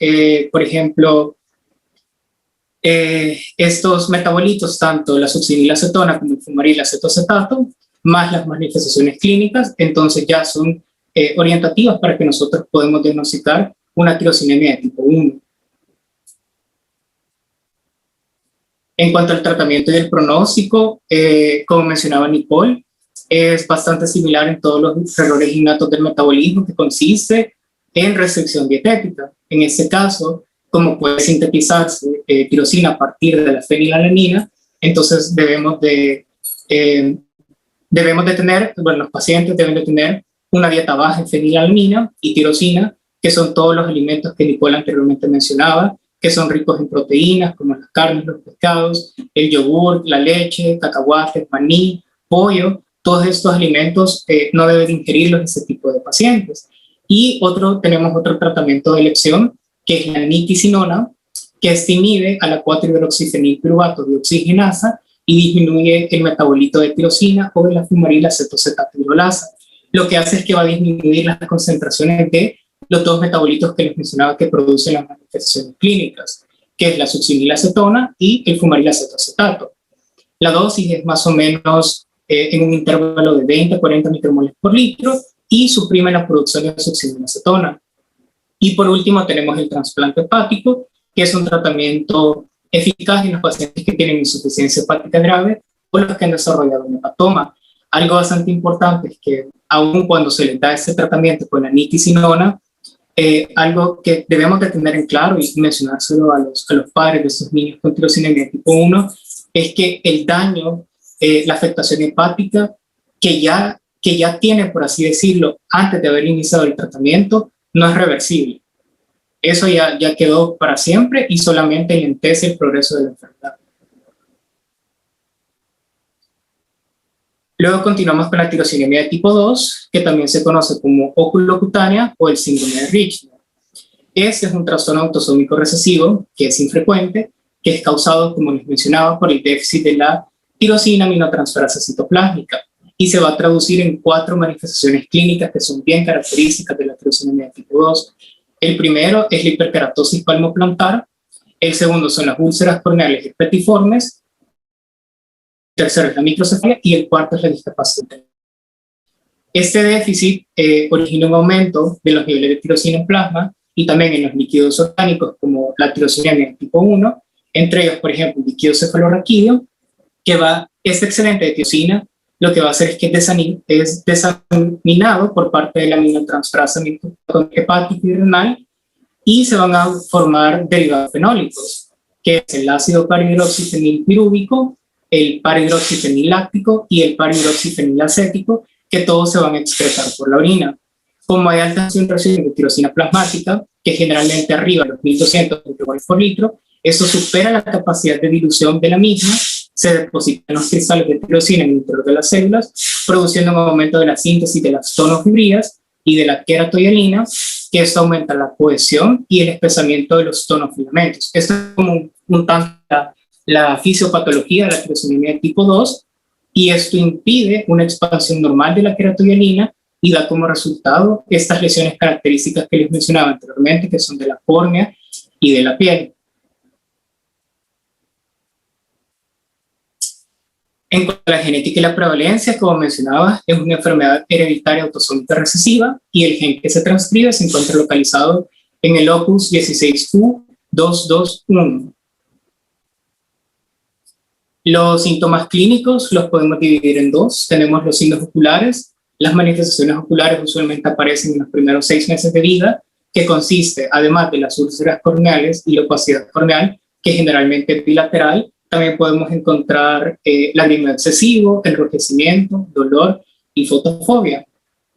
por ejemplo, estos metabolitos, tanto la succinilacetona como el fumaril acetoacetato, más las manifestaciones clínicas, entonces ya son orientativas para que nosotros podamos diagnosticar una tirosinemia de tipo 1. En cuanto al tratamiento y el pronóstico, como mencionaba Nicole, es bastante similar en todos los errores innatos del metabolismo, que consiste en restricción dietética. En este caso, como puede sintetizarse tirosina a partir de la fenilalanina, entonces debemos de tener, los pacientes deben de tener una dieta baja en fenilalanina y tirosina, que son todos los alimentos que Nicole anteriormente mencionaba, que son ricos en proteínas, como las carnes, los pescados, el yogur, la leche, cacahuates, maní, pollo. Todos estos alimentos no deben ingerirlos ese tipo de pacientes. Y tenemos otro tratamiento de elección, que es la nitisinona, que este inhibe a la 4-hidroxifenilpiruvato dioxigenasa y disminuye el metabolito de tirosina o de la fumaril-acetocetato hidrolasa. Lo que hace es que va a disminuir las concentraciones de los dos metabolitos que les mencionaba que producen las manifestaciones clínicas, que es la succinilacetona y el fumaril-acetoacetato. La dosis es más o menos en un intervalo de 20 a 40 micromoles por litro y suprime la producción de succinilacetona. Y por último tenemos el trasplante hepático, que es un tratamiento eficaz en los pacientes que tienen insuficiencia hepática grave o los que han desarrollado un hepatoma. Algo bastante importante es que aun cuando se les da este tratamiento con la nitisinona, algo que debemos de tener en claro y mencionárselo a los padres de estos niños con tirosinemia tipo 1, es que el daño, la afectación hepática que ya tienen, por así decirlo, antes de haber iniciado el tratamiento, no es reversible. Eso ya quedó para siempre y solamente lentece el progreso de la enfermedad. Luego continuamos con la tirosinemia de tipo 2, que también se conoce como oculocutánea o el síndrome de Richner. Este es un trastorno autosómico recesivo que es infrecuente, que es causado, como les mencionaba, por el déficit de la tirosina aminotransferasa citoplásmica y se va a traducir en 4 manifestaciones clínicas que son bien características de la tirosinemia de tipo 2. El primero es la hiperkeratosis palmoplantar, el segundo son las úlceras corneales herpetiformes, el tercero es la microcefalia y el cuarto es la discapacidad. Este déficit origina un aumento de los niveles de tirosina en plasma y también en los líquidos orgánicos como la tirosinemia tipo 1, entre ellos, por ejemplo, el líquido cefalorraquídeo, que este excedente de tirosina lo que va a hacer es que es desaminado por parte de la aminotransferasa hepática y renal y se van a formar derivados fenólicos, que es el ácido parhidroxifenilpirúvico, el parhidroxifeniláctico y el parhidroxifenilacético, que todos se van a excretar por la orina. Como hay altas concentraciones de tirosina plasmática, que generalmente arriba de los 1200 micromoles por litro, eso supera la capacidad de dilución de la misma, se depositan los cristales de tirosina en el interior de las células, produciendo un aumento de la síntesis de las tonofibrillas y de la queratohialina, que esto aumenta la cohesión y el espesamiento de los tonofilamentos. Esto es como un tanto la fisiopatología de la tirosinemia de tipo 2, y esto impide una expansión normal de la queratohialina y da como resultado estas lesiones características que les mencionaba anteriormente, que son de la córnea y de la piel. En cuanto a la genética y la prevalencia, como mencionaba, es una enfermedad hereditaria autosómica recesiva y el gen que se transcribe se encuentra localizado en el opus 16q221. Los síntomas clínicos los podemos dividir en dos. Tenemos los signos oculares. Las manifestaciones oculares usualmente aparecen en los primeros 6 meses de vida, que consiste, además de las úlceras corneales y la opacidad corneal, que generalmente es bilateral, también podemos encontrar lagrimal excesivo, enrojecimiento, dolor y fotofobia.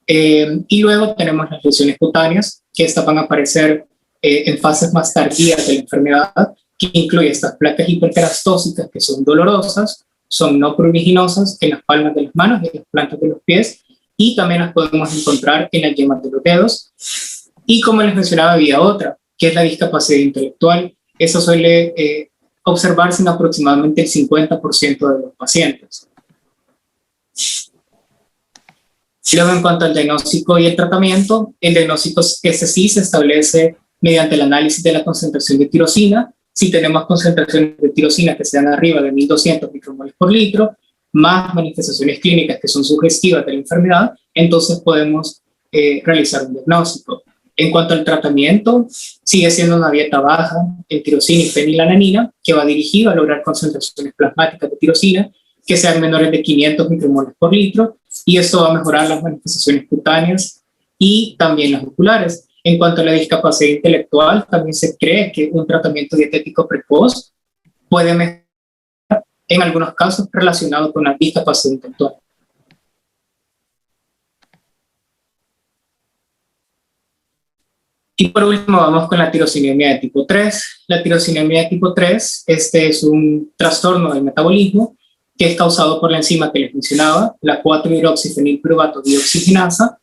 Y luego tenemos las lesiones cutáneas, que estas van a aparecer en fases más tardías de la enfermedad, que incluye estas placas hiperkerastósicas que son dolorosas, son no pruriginosas en las palmas de las manos y en las plantas de los pies, y también las podemos encontrar en las yemas de los dedos. Y como les mencionaba, había otra, que es la discapacidad intelectual. Eso suele observarse en aproximadamente el 50% de los pacientes. Luego, en cuanto al diagnóstico y el tratamiento, el diagnóstico ese sí se establece mediante el análisis de la concentración de tirosina. Si tenemos concentraciones de tirosina que sean arriba de 1200 micromoles por litro, más manifestaciones clínicas que son sugestivas de la enfermedad, entonces podemos realizar un diagnóstico. En cuanto al tratamiento, sigue siendo una dieta baja en tirosina y fenilalanina, que va dirigido a lograr concentraciones plasmáticas de tirosina que sean menores de 500 micromoles por litro, y esto va a mejorar las manifestaciones cutáneas y también las oculares. En cuanto a la discapacidad intelectual, también se cree que un tratamiento dietético precoz puede mejorar en algunos casos relacionados con la discapacidad intelectual. Y por último vamos con la tirosinemia de tipo 3. La tirosinemia de tipo 3, este es un trastorno del metabolismo que es causado por la enzima que les mencionaba, la 4-hidroxifenilpiruvato dioxigenasa,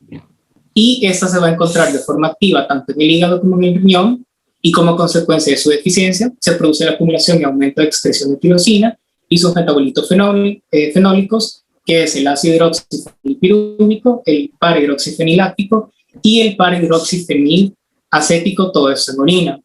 y esta se va a encontrar de forma activa tanto en el hígado como en el riñón, y como consecuencia de su deficiencia se produce la acumulación y aumento de excreción de tirosina y sus metabolitos fenólicos, que es el ácido hidroxifenilpirúvico, el par-hidroxifeniláctico y el par-hidroxifenilacético, todo esto en orina.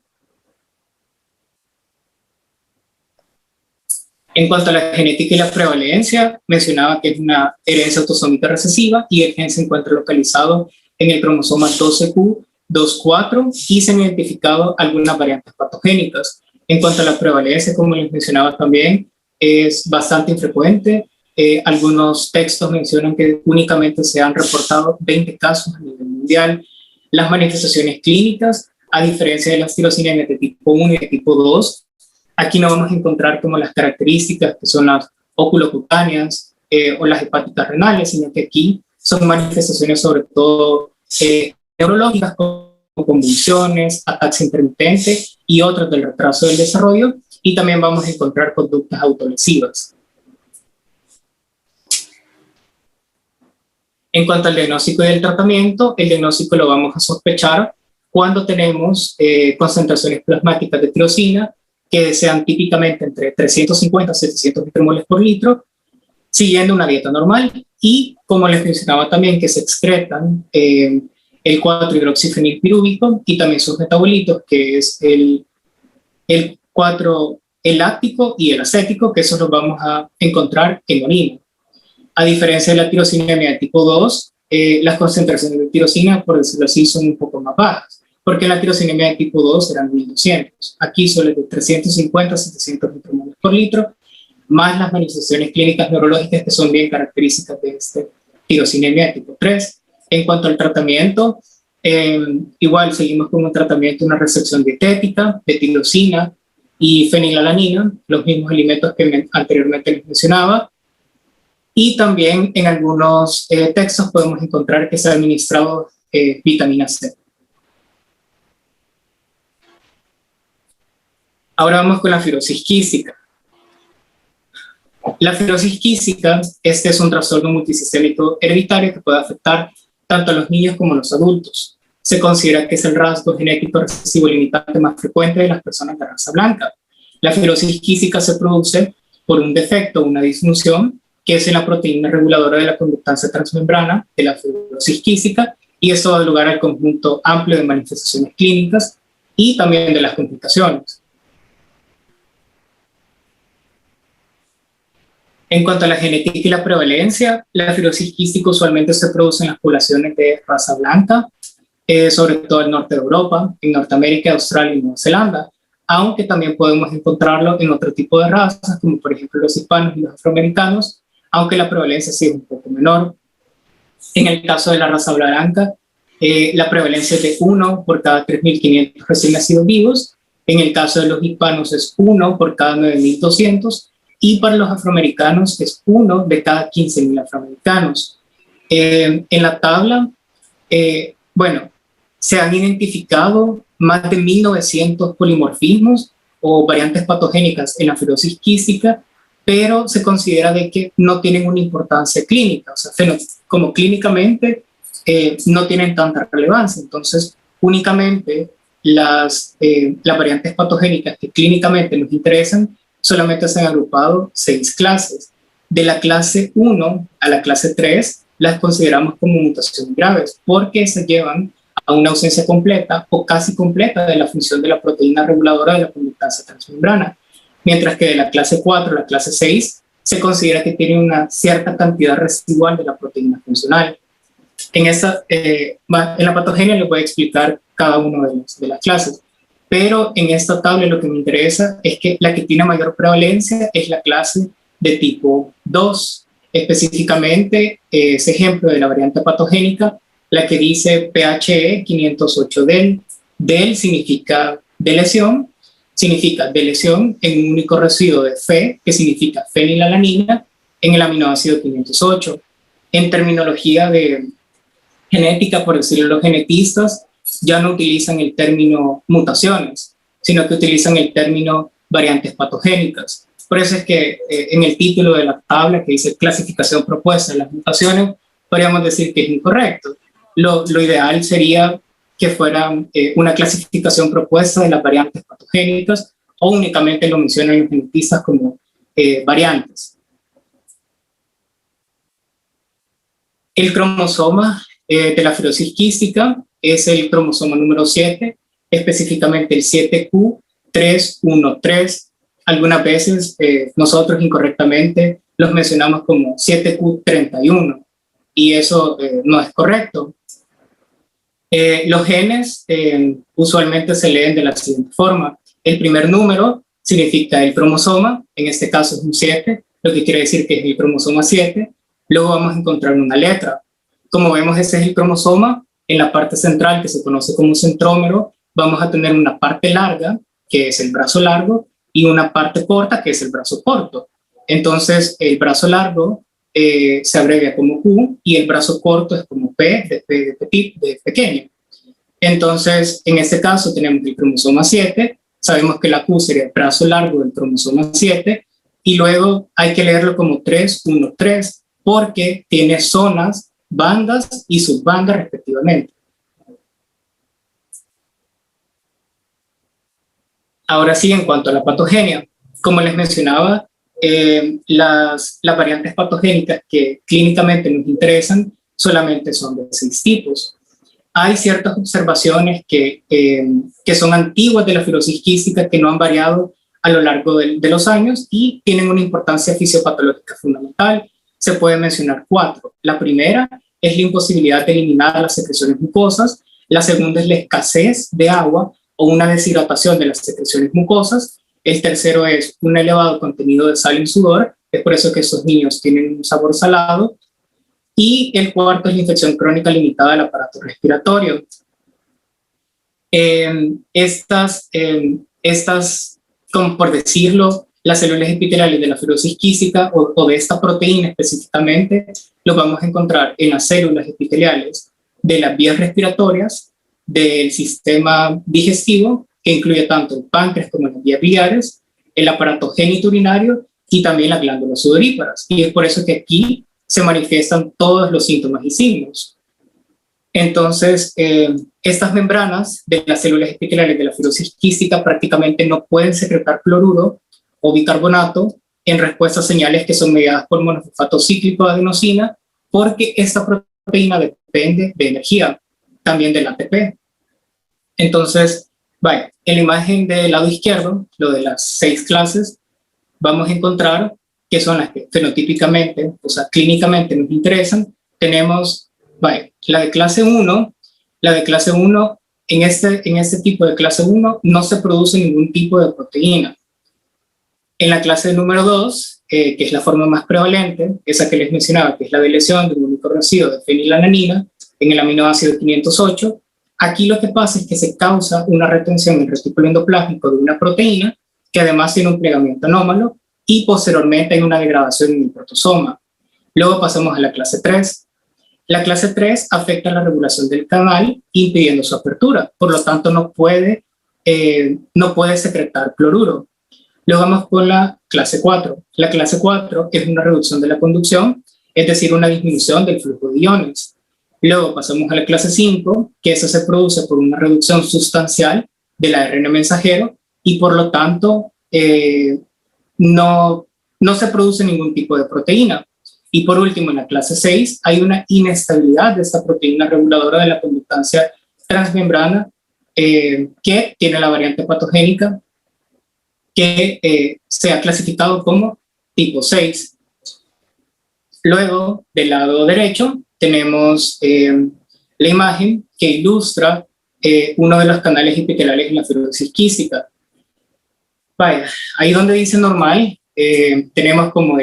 En cuanto a la genética y la prevalencia, mencionaba que es una herencia autosómica recesiva y el gen se encuentra localizado en el cromosoma 12q24 y se han identificado algunas variantes patogénicas. En cuanto a la prevalencia, como les mencionaba también, es bastante infrecuente. Algunos textos mencionan que únicamente se han reportado 20 casos a nivel mundial. Las manifestaciones clínicas, a diferencia de las tirosinemias de tipo 1 y de tipo 2, aquí no vamos a encontrar como las características que son las oculocutáneas o las hepáticas renales, sino que aquí son manifestaciones sobre todo neurológicas como convulsiones, ataxia intermitente y otras del retraso del desarrollo, y también vamos a encontrar conductas autolesivas. En cuanto al diagnóstico y el tratamiento, el diagnóstico lo vamos a sospechar cuando tenemos concentraciones plasmáticas de tirosina que sean típicamente entre 350 a 700 micromoles por litro, siguiendo una dieta normal, y como les mencionaba también que se excretan el 4-hidroxifenilpirúvico y también sus metabolitos, que es el láctico y el acético, que esos los vamos a encontrar en orina. A diferencia de la tirosinemia de tipo 2, las concentraciones de tirosina, por decirlo así, son un poco más bajas, porque en la tirosinemia de tipo 2 eran 1200. Aquí solo es de 350 a 700 micromoles por litro, más las manifestaciones clínicas neurológicas que son bien características de este tirosinemia de tipo 3. En cuanto al tratamiento, igual seguimos con un tratamiento, una recepción dietética de tirosina y fenilalanina, los mismos alimentos que anteriormente les mencionaba. Y también en algunos textos podemos encontrar que se ha administrado vitamina C. Ahora vamos con la fibrosis quística. La fibrosis quística, este es un trastorno multisistémico hereditario que puede afectar tanto a los niños como a los adultos. Se considera que es el rasgo genético recesivo limitante más frecuente de las personas de raza blanca. La fibrosis quística se produce por un defecto o una disfunción que es en la proteína reguladora de la conductancia transmembrana de la fibrosis quística, y esto da lugar al conjunto amplio de manifestaciones clínicas y también de las complicaciones. En cuanto a la genética y la prevalencia, la fibrosis quística usualmente se produce en las poblaciones de raza blanca, sobre todo en el norte de Europa, en Norteamérica, Australia y Nueva Zelanda, aunque también podemos encontrarlo en otro tipo de razas, como por ejemplo los hispanos y los afroamericanos, aunque la prevalencia sí es un poco menor. En el caso de la raza blanca, la prevalencia es de 1 por cada 3.500 recién nacidos vivos. En el caso de los hispanos es 1 por cada 9.200, y para los afroamericanos es 1 de cada 15.000 afroamericanos. En la tabla, se han identificado más de 1.900 polimorfismos o variantes patogénicas en la fibrosis quística, pero se considera de que no tienen una importancia clínica, o sea, como clínicamente no tienen tanta relevancia. Entonces, únicamente las variantes patogénicas que clínicamente nos interesan solamente se han agrupado 6 clases. De la clase 1 a la clase 3 las consideramos como mutaciones graves porque se llevan a una ausencia completa o casi completa de la función de la proteína reguladora de la conductancia transmembrana, mientras que de la clase 4 a la clase 6 se considera que tiene una cierta cantidad residual de la proteína funcional. En la patogenia les voy a explicar cada una de las clases, pero en esta tabla lo que me interesa es que la que tiene mayor prevalencia es la clase de tipo 2, específicamente ese ejemplo de la variante patogénica, la que dice PHE 508del. Del significa de lesión, en un único residuo de Fe, que significa fenilalanina, en el aminoácido 508. En terminología de genética, por decirlo, los genetistas ya no utilizan el término mutaciones, sino que utilizan el término variantes patogénicas. Por eso es que en el título de la tabla que dice clasificación propuesta de las mutaciones, podríamos decir que es incorrecto. Lo ideal sería que fuera una clasificación propuesta de las variantes patogénicas, o únicamente lo mencionan los genetistas como variantes. El cromosoma de la fibrosis quística es el cromosoma número 7, específicamente el 7q313. Algunas veces nosotros incorrectamente los mencionamos como 7q31, y eso no es correcto. Los genes usualmente se leen de la siguiente forma. El primer número significa el cromosoma, en este caso es un 7, lo que quiere decir que es el cromosoma 7. Luego vamos a encontrar una letra. Como vemos, ese es el cromosoma. En la parte central, que se conoce como centrómero, vamos a tener una parte larga, que es el brazo largo, y una parte corta, que es el brazo corto. Entonces, el brazo largo se abrevia como Q, y el brazo corto es como P, de pequeño. Entonces, en este caso tenemos el cromosoma 7, sabemos que la Q sería el brazo largo del cromosoma 7, y luego hay que leerlo como 313, porque tiene zonas, bandas y subbandas respectivamente. Ahora sí, en cuanto a la patogenia, como les mencionaba, las variantes patogénicas que clínicamente nos interesan solamente son de 6 tipos. Hay ciertas observaciones que son antiguas de la fibrosis quística, que no han variado a lo largo de los años y tienen una importancia fisiopatológica fundamental. Se pueden mencionar 4. La primera es la imposibilidad de eliminar las secreciones mucosas. La segunda es la escasez de agua o una deshidratación de las secreciones mucosas. El tercero es un elevado contenido de sal en sudor, es por eso que estos niños tienen un sabor salado. Y el cuarto es la infección crónica limitada del aparato respiratorio. Como por decirlo, las células epiteliales de la fibrosis quística o de esta proteína específicamente, lo vamos a encontrar en las células epiteliales de las vías respiratorias, del sistema digestivo, que incluye tanto el páncreas como las vías biliares, el aparato genitourinario y también las glándulas sudoríparas. Y es por eso que aquí se manifiestan todos los síntomas y signos. Entonces, estas membranas de las células epiteliales de la fibrosis quística prácticamente no pueden secretar cloruro o bicarbonato en respuesta a señales que son mediadas por monofosfato cíclico de adenosina, porque esta proteína depende de energía, también del ATP. Entonces, vaya, en la imagen del lado izquierdo, lo de las 6 clases, vamos a encontrar que son las que fenotípicamente, o sea, clínicamente nos interesan. Tenemos, vaya, la de clase 1, en este tipo de clase 1 no se produce ningún tipo de proteína. En la clase número 2, que es la forma más prevalente, esa que les mencionaba, que es la de lesión de un único residuo de fenilalanina en el aminoácido 508, aquí lo que pasa es que se causa una retención en el retículo endoplásmico de una proteína que además tiene un plegamiento anómalo y posteriormente hay una degradación en el protosoma. Luego pasamos a la clase 3. La clase 3 afecta la regulación del canal impidiendo su apertura, por lo tanto no puede secretar cloruro. Luego vamos con la clase 4. La clase 4 es una reducción de la conducción, es decir, una disminución del flujo de iones. Luego pasamos a la clase 5, que esa se produce por una reducción sustancial del ARN mensajero y por lo tanto no se produce ningún tipo de proteína. Y por último, en la clase 6 hay una inestabilidad de esta proteína reguladora de la conductancia transmembrana que tiene la variante patogénica que se ha clasificado como tipo 6. Luego, del lado derecho, tenemos la imagen que ilustra uno de los canales epiteliales en la fibrosis quística. Vaya, ahí donde dice normal, tenemos como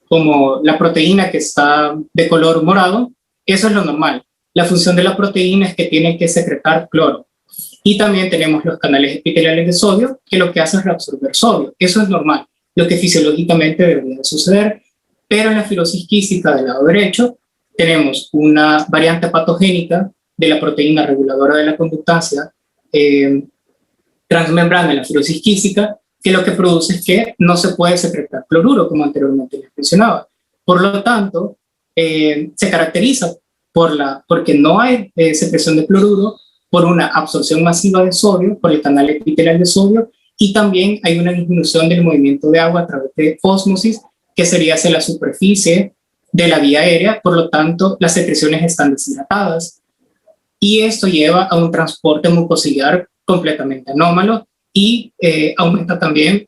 como la proteína que está de color morado. Eso es lo normal. La función de la proteína es que tiene que secretar cloro. Y también tenemos los canales epiteliales de sodio, que lo que hace es reabsorber sodio. Eso es normal, lo que fisiológicamente debería de suceder. Pero en la fibrosis quística del lado derecho tenemos una variante patogénica de la proteína reguladora de la conductancia transmembrana en la fibrosis quística, que lo que produce es que no se puede secretar cloruro, como anteriormente les mencionaba. Por lo tanto, se caracteriza porque no hay secreción de cloruro, por una absorción masiva de sodio, por el canal epitelial de sodio, y también hay una disminución del movimiento de agua a través de ósmosis, que sería hacia la superficie de la vía aérea, por lo tanto, las secreciones están deshidratadas. Y esto lleva a un transporte mucociliar completamente anómalo y aumenta también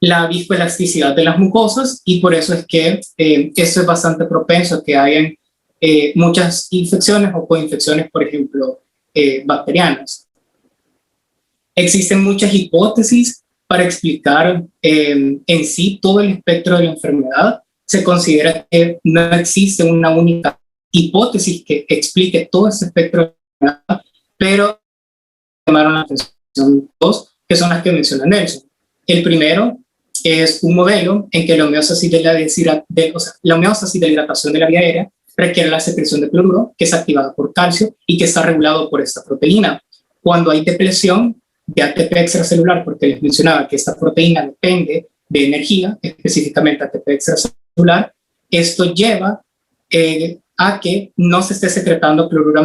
la viscoelasticidad de las mucosas, y por eso es que esto es bastante propenso a que hayan muchas infecciones o coinfecciones, por ejemplo, bacterianas. Existen muchas hipótesis para explicar en sí todo el espectro de la enfermedad. Se considera que no existe una única hipótesis que explique todo ese espectro de la enfermedad, pero llamaron la atención dos, que son las que menciona Nelson. El primero es un modelo en que la homeostasis de la hidratación de la vía aérea requiere la secreción de cloruro, que es activada por calcio y que está regulado por esta proteína. Cuando hay depresión de ATP extracelular, porque les mencionaba que esta proteína depende de energía, específicamente ATP extracelular, esto lleva a que no se esté secretando cloruro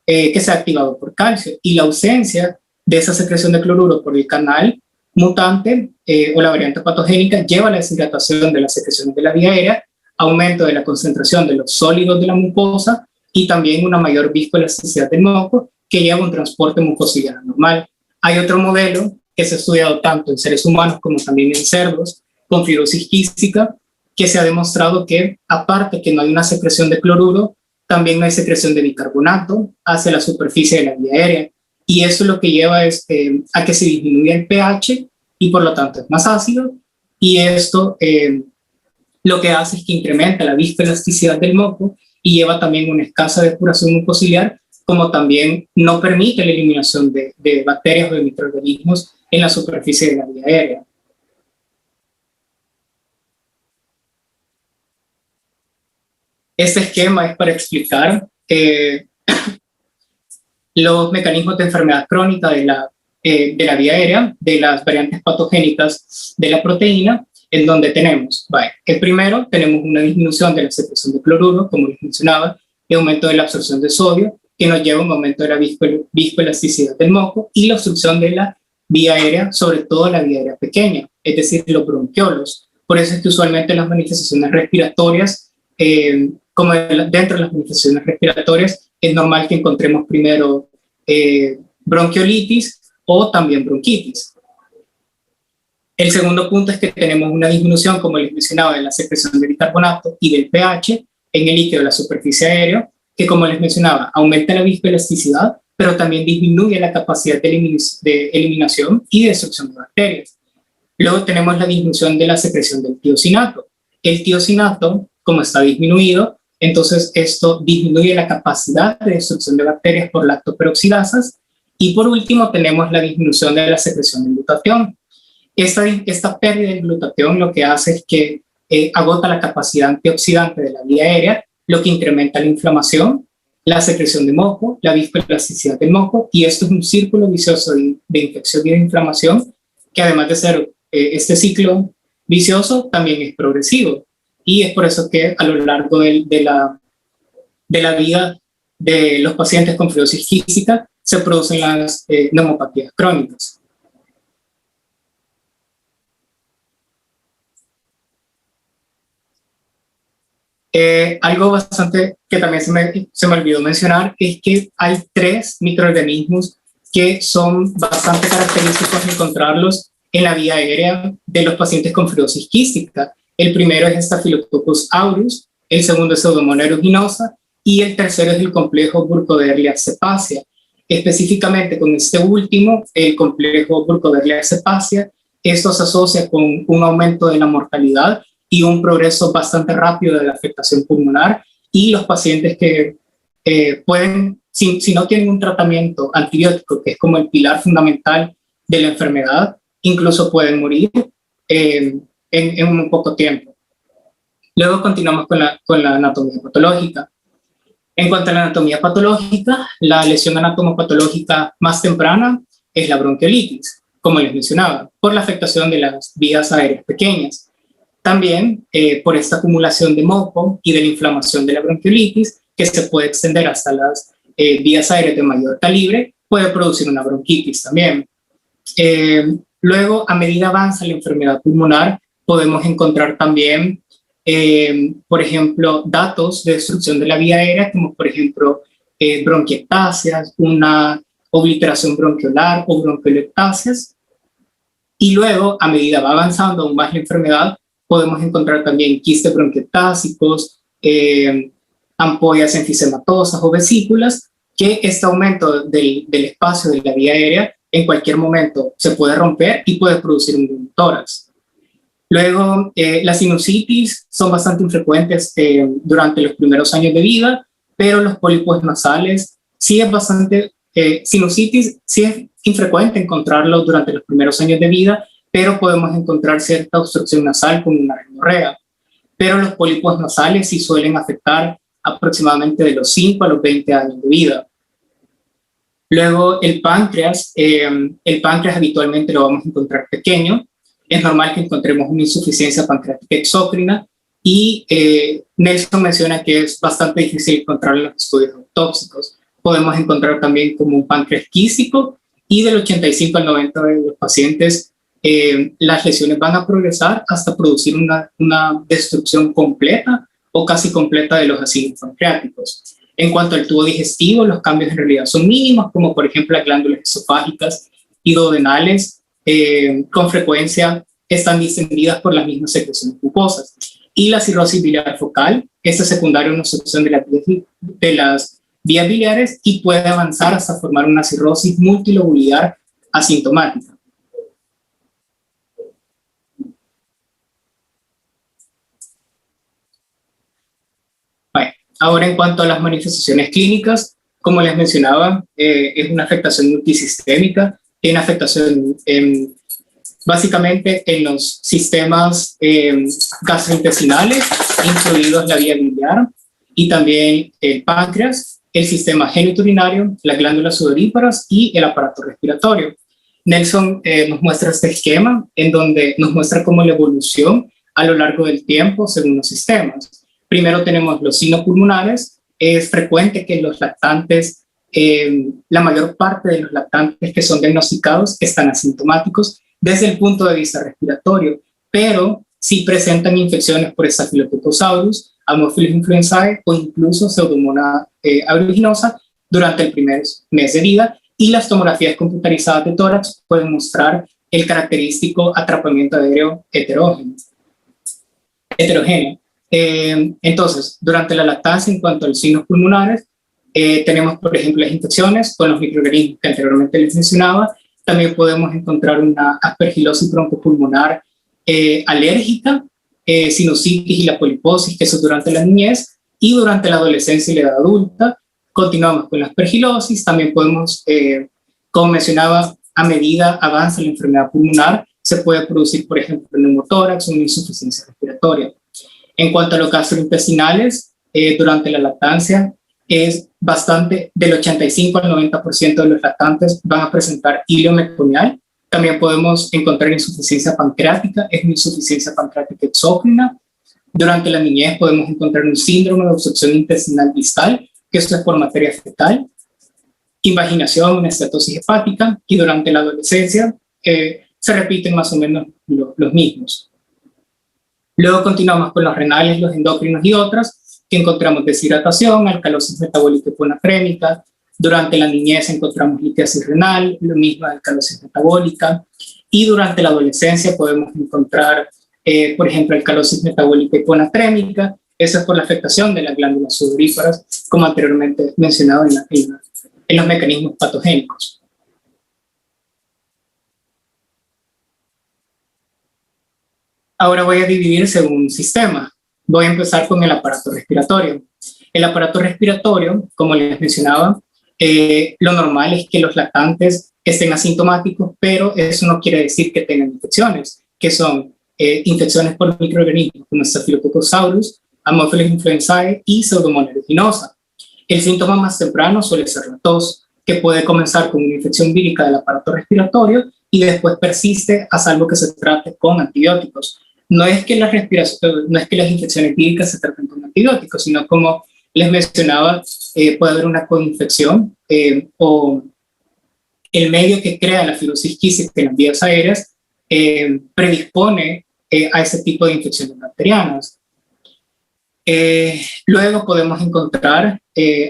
que sea activado por calcio, y la ausencia de esa secreción de cloruro por el canal mutante o la variante patogénica lleva a la deshidratación de las secreciones de la vía aérea, aumento de la concentración de los sólidos de la mucosa y también una mayor viscoelasticidad del moco, que lleva a un transporte mucociliar normal. Hay otro modelo que se ha estudiado tanto en seres humanos como también en cerdos con fibrosis quística, que se ha demostrado que, aparte que no hay una secreción de cloruro, también no hay secreción de bicarbonato hacia la superficie de la vía aérea. Y eso lo que lleva a que se disminuya el pH y por lo tanto es más ácido. Y esto lo que hace es que incrementa la viscoelasticidad del moco y lleva también una escasa depuración mucociliar, como también no permite la eliminación de bacterias o de microorganismos en la superficie de la vía aérea. Este esquema es para explicar los mecanismos de enfermedad crónica de la vía aérea, de las variantes patogénicas de la proteína, en donde tenemos, el primero, tenemos una disminución de la secreción de cloruro, como les mencionaba, y aumento de la absorción de sodio, que nos lleva a un aumento de la viscoelasticidad del moco y la obstrucción de la vía aérea, sobre todo la vía aérea pequeña, es decir, los bronquiolos. Por eso es que usualmente las manifestaciones respiratorias, como dentro de las manifestaciones respiratorias, es normal que encontremos primero bronquiolitis o también bronquitis. El segundo punto es que tenemos una disminución, como les mencionaba, de la secreción de bicarbonato y del pH en el líquido de la superficie aérea, que, como les mencionaba, aumenta la viscoelasticidad, pero también disminuye la capacidad de eliminación y destrucción de bacterias. Luego tenemos la disminución de la secreción del tiosinato. El tiosinato, como está disminuido, entonces esto disminuye la capacidad de destrucción de bacterias por lactoperoxidasas. Y por último tenemos la disminución de la secreción de glutatión. Esta pérdida de glutatión lo que hace es que agota la capacidad antioxidante de la vía aérea, lo que incrementa la inflamación, la secreción de moco, la viscoelasticidad del moco, y esto es un círculo vicioso de infección y de inflamación, que además de ser este ciclo vicioso, también es progresivo. Y es por eso que a lo largo de la vida de los pacientes con fibrosis quística se producen las neumopatías crónicas. Algo bastante que también se me olvidó mencionar es que hay 3 microorganismos que son bastante característicos de encontrarlos en la vía aérea de los pacientes con fibrosis quística. El primero es Staphylococcus aureus, el segundo es Pseudomonas aeruginosa y el tercero es el complejo Burkholderia cepacia. Específicamente con este último, el complejo Burkholderia cepacia, esto se asocia con un aumento de la mortalidad y un progreso bastante rápido de la afectación pulmonar, y los pacientes que pueden, si no tienen un tratamiento antibiótico, que es como el pilar fundamental de la enfermedad, incluso pueden morir en un poco tiempo. Luego continuamos con la anatomía patológica. En cuanto a la anatomía patológica, la lesión anatomopatológica más temprana es la bronquiolitis, como les mencionaba, por la afectación de las vías aéreas pequeñas. También por esta acumulación de moco y de la inflamación de la bronquiolitis, que se puede extender hasta las vías aéreas de mayor calibre, puede producir una bronquitis también. Luego, a medida avanza la enfermedad pulmonar, podemos encontrar también, por ejemplo, datos de destrucción de la vía aérea, como por ejemplo bronquiectasias, una obliteración bronquiolar o bronquiolectasias. Y luego, a medida va avanzando aún más la enfermedad, podemos encontrar también quistes bronquiectásicos, ampollas enfisematosas o vesículas, que este aumento del espacio de la vía aérea en cualquier momento se puede romper y puede producir un neumotórax. Luego, las sinusitis son bastante infrecuentes durante los primeros años de vida, pero los pólipos nasales sí es bastante, sinusitis sí es infrecuente encontrarlo durante los primeros años de vida, pero podemos encontrar cierta obstrucción nasal como una rinorrea. Pero los pólipos nasales sí suelen afectar aproximadamente de los 5 a los 20 años de vida. Luego, el páncreas habitualmente lo vamos a encontrar pequeño. Es normal que encontremos una insuficiencia pancreática exócrina y Nelson menciona que es bastante difícil encontrar en los estudios autópsicos. Podemos encontrar también como un páncreas quístico y del 85 al 90% de los pacientes las lesiones van a progresar hasta producir una destrucción completa o casi completa de los acidos pancreáticos. En cuanto al tubo digestivo, los cambios en realidad son mínimos, como por ejemplo las glándulas esofágicas y duodenales con frecuencia están distendidas por las mismas secreciones mucosas. Y la cirrosis biliar focal, esta es secundaria a una obstrucción de las vías biliares y puede avanzar hasta formar una cirrosis multilobular asintomática. Bueno, ahora en cuanto a las manifestaciones clínicas, como les mencionaba, es una afectación multisistémica, tiene afectación básicamente en los sistemas gastrointestinales, incluidos la vía biliar y también el páncreas, el sistema genitourinario, las glándulas sudoríparas y el aparato respiratorio. Nelson nos muestra este esquema en donde nos muestra cómo la evolución a lo largo del tiempo según los sistemas. Primero tenemos los sinopulmonares. Es frecuente que los lactantes, la mayor parte de los lactantes que son diagnosticados están asintomáticos desde el punto de vista respiratorio, pero sí presentan infecciones por Staphylococcus aureus, Haemophilus influenzae o incluso Pseudomonas aeruginosa durante el primer mes de vida, y las tomografías computarizadas de tórax pueden mostrar el característico atrapamiento aéreo heterogéneo. Entonces, durante la lactancia, en cuanto a los signos pulmonares, tenemos, por ejemplo, las infecciones con los microorganismos que anteriormente les mencionaba. También podemos encontrar una aspergilosis broncopulmonar alérgica, sinusitis y la poliposis, que eso durante la niñez, y durante la adolescencia y la edad adulta. Continuamos con la aspergilosis. También podemos, como mencionaba, a medida avanza la enfermedad pulmonar, se puede producir, por ejemplo, neumotórax o una insuficiencia respiratoria. En cuanto a los gastrointestinales, durante la lactancia, es bastante, del 85 al 90% de los lactantes van a presentar hilio meconial. También podemos encontrar insuficiencia pancreática, es una insuficiencia pancreática exócrina. Durante la niñez podemos encontrar un síndrome de obstrucción intestinal distal, que esto es por materia fecal, invaginación, una estatosis hepática, y durante la adolescencia se repiten más o menos los mismos. Luego continuamos con los renales, los endocrinos y otras, que encontramos deshidratación, alcalosis metabólica hiponatrémica. Durante la niñez encontramos litiasis renal, lo mismo alcalosis metabólica. Y durante la adolescencia podemos encontrar, por ejemplo, alcalosis metabólica hiponatrémica. Eso es por la afectación de las glándulas sudoríparas, como anteriormente mencionado en los mecanismos patogénicos. Ahora voy a dividir según sistema. Voy a empezar con el aparato respiratorio. El aparato respiratorio, como les mencionaba, lo normal es que los lactantes estén asintomáticos, pero eso no quiere decir que tengan infecciones, que son infecciones por microorganismos como Staphylococcus aureus, Haemophilus influenzae y Pseudomonas aeruginosa. El síntoma más temprano suele ser la tos, que puede comenzar con una infección vírica del aparato respiratorio y después persiste a salvo que se trate con antibióticos. no es que no es que las infecciones víricas se traten con antibióticos, sino como les mencionaba, puede haber una coinfección o el medio que crea la fibrosis quística en las vías aéreas predispone a ese tipo de infecciones bacterianas. Luego podemos encontrar,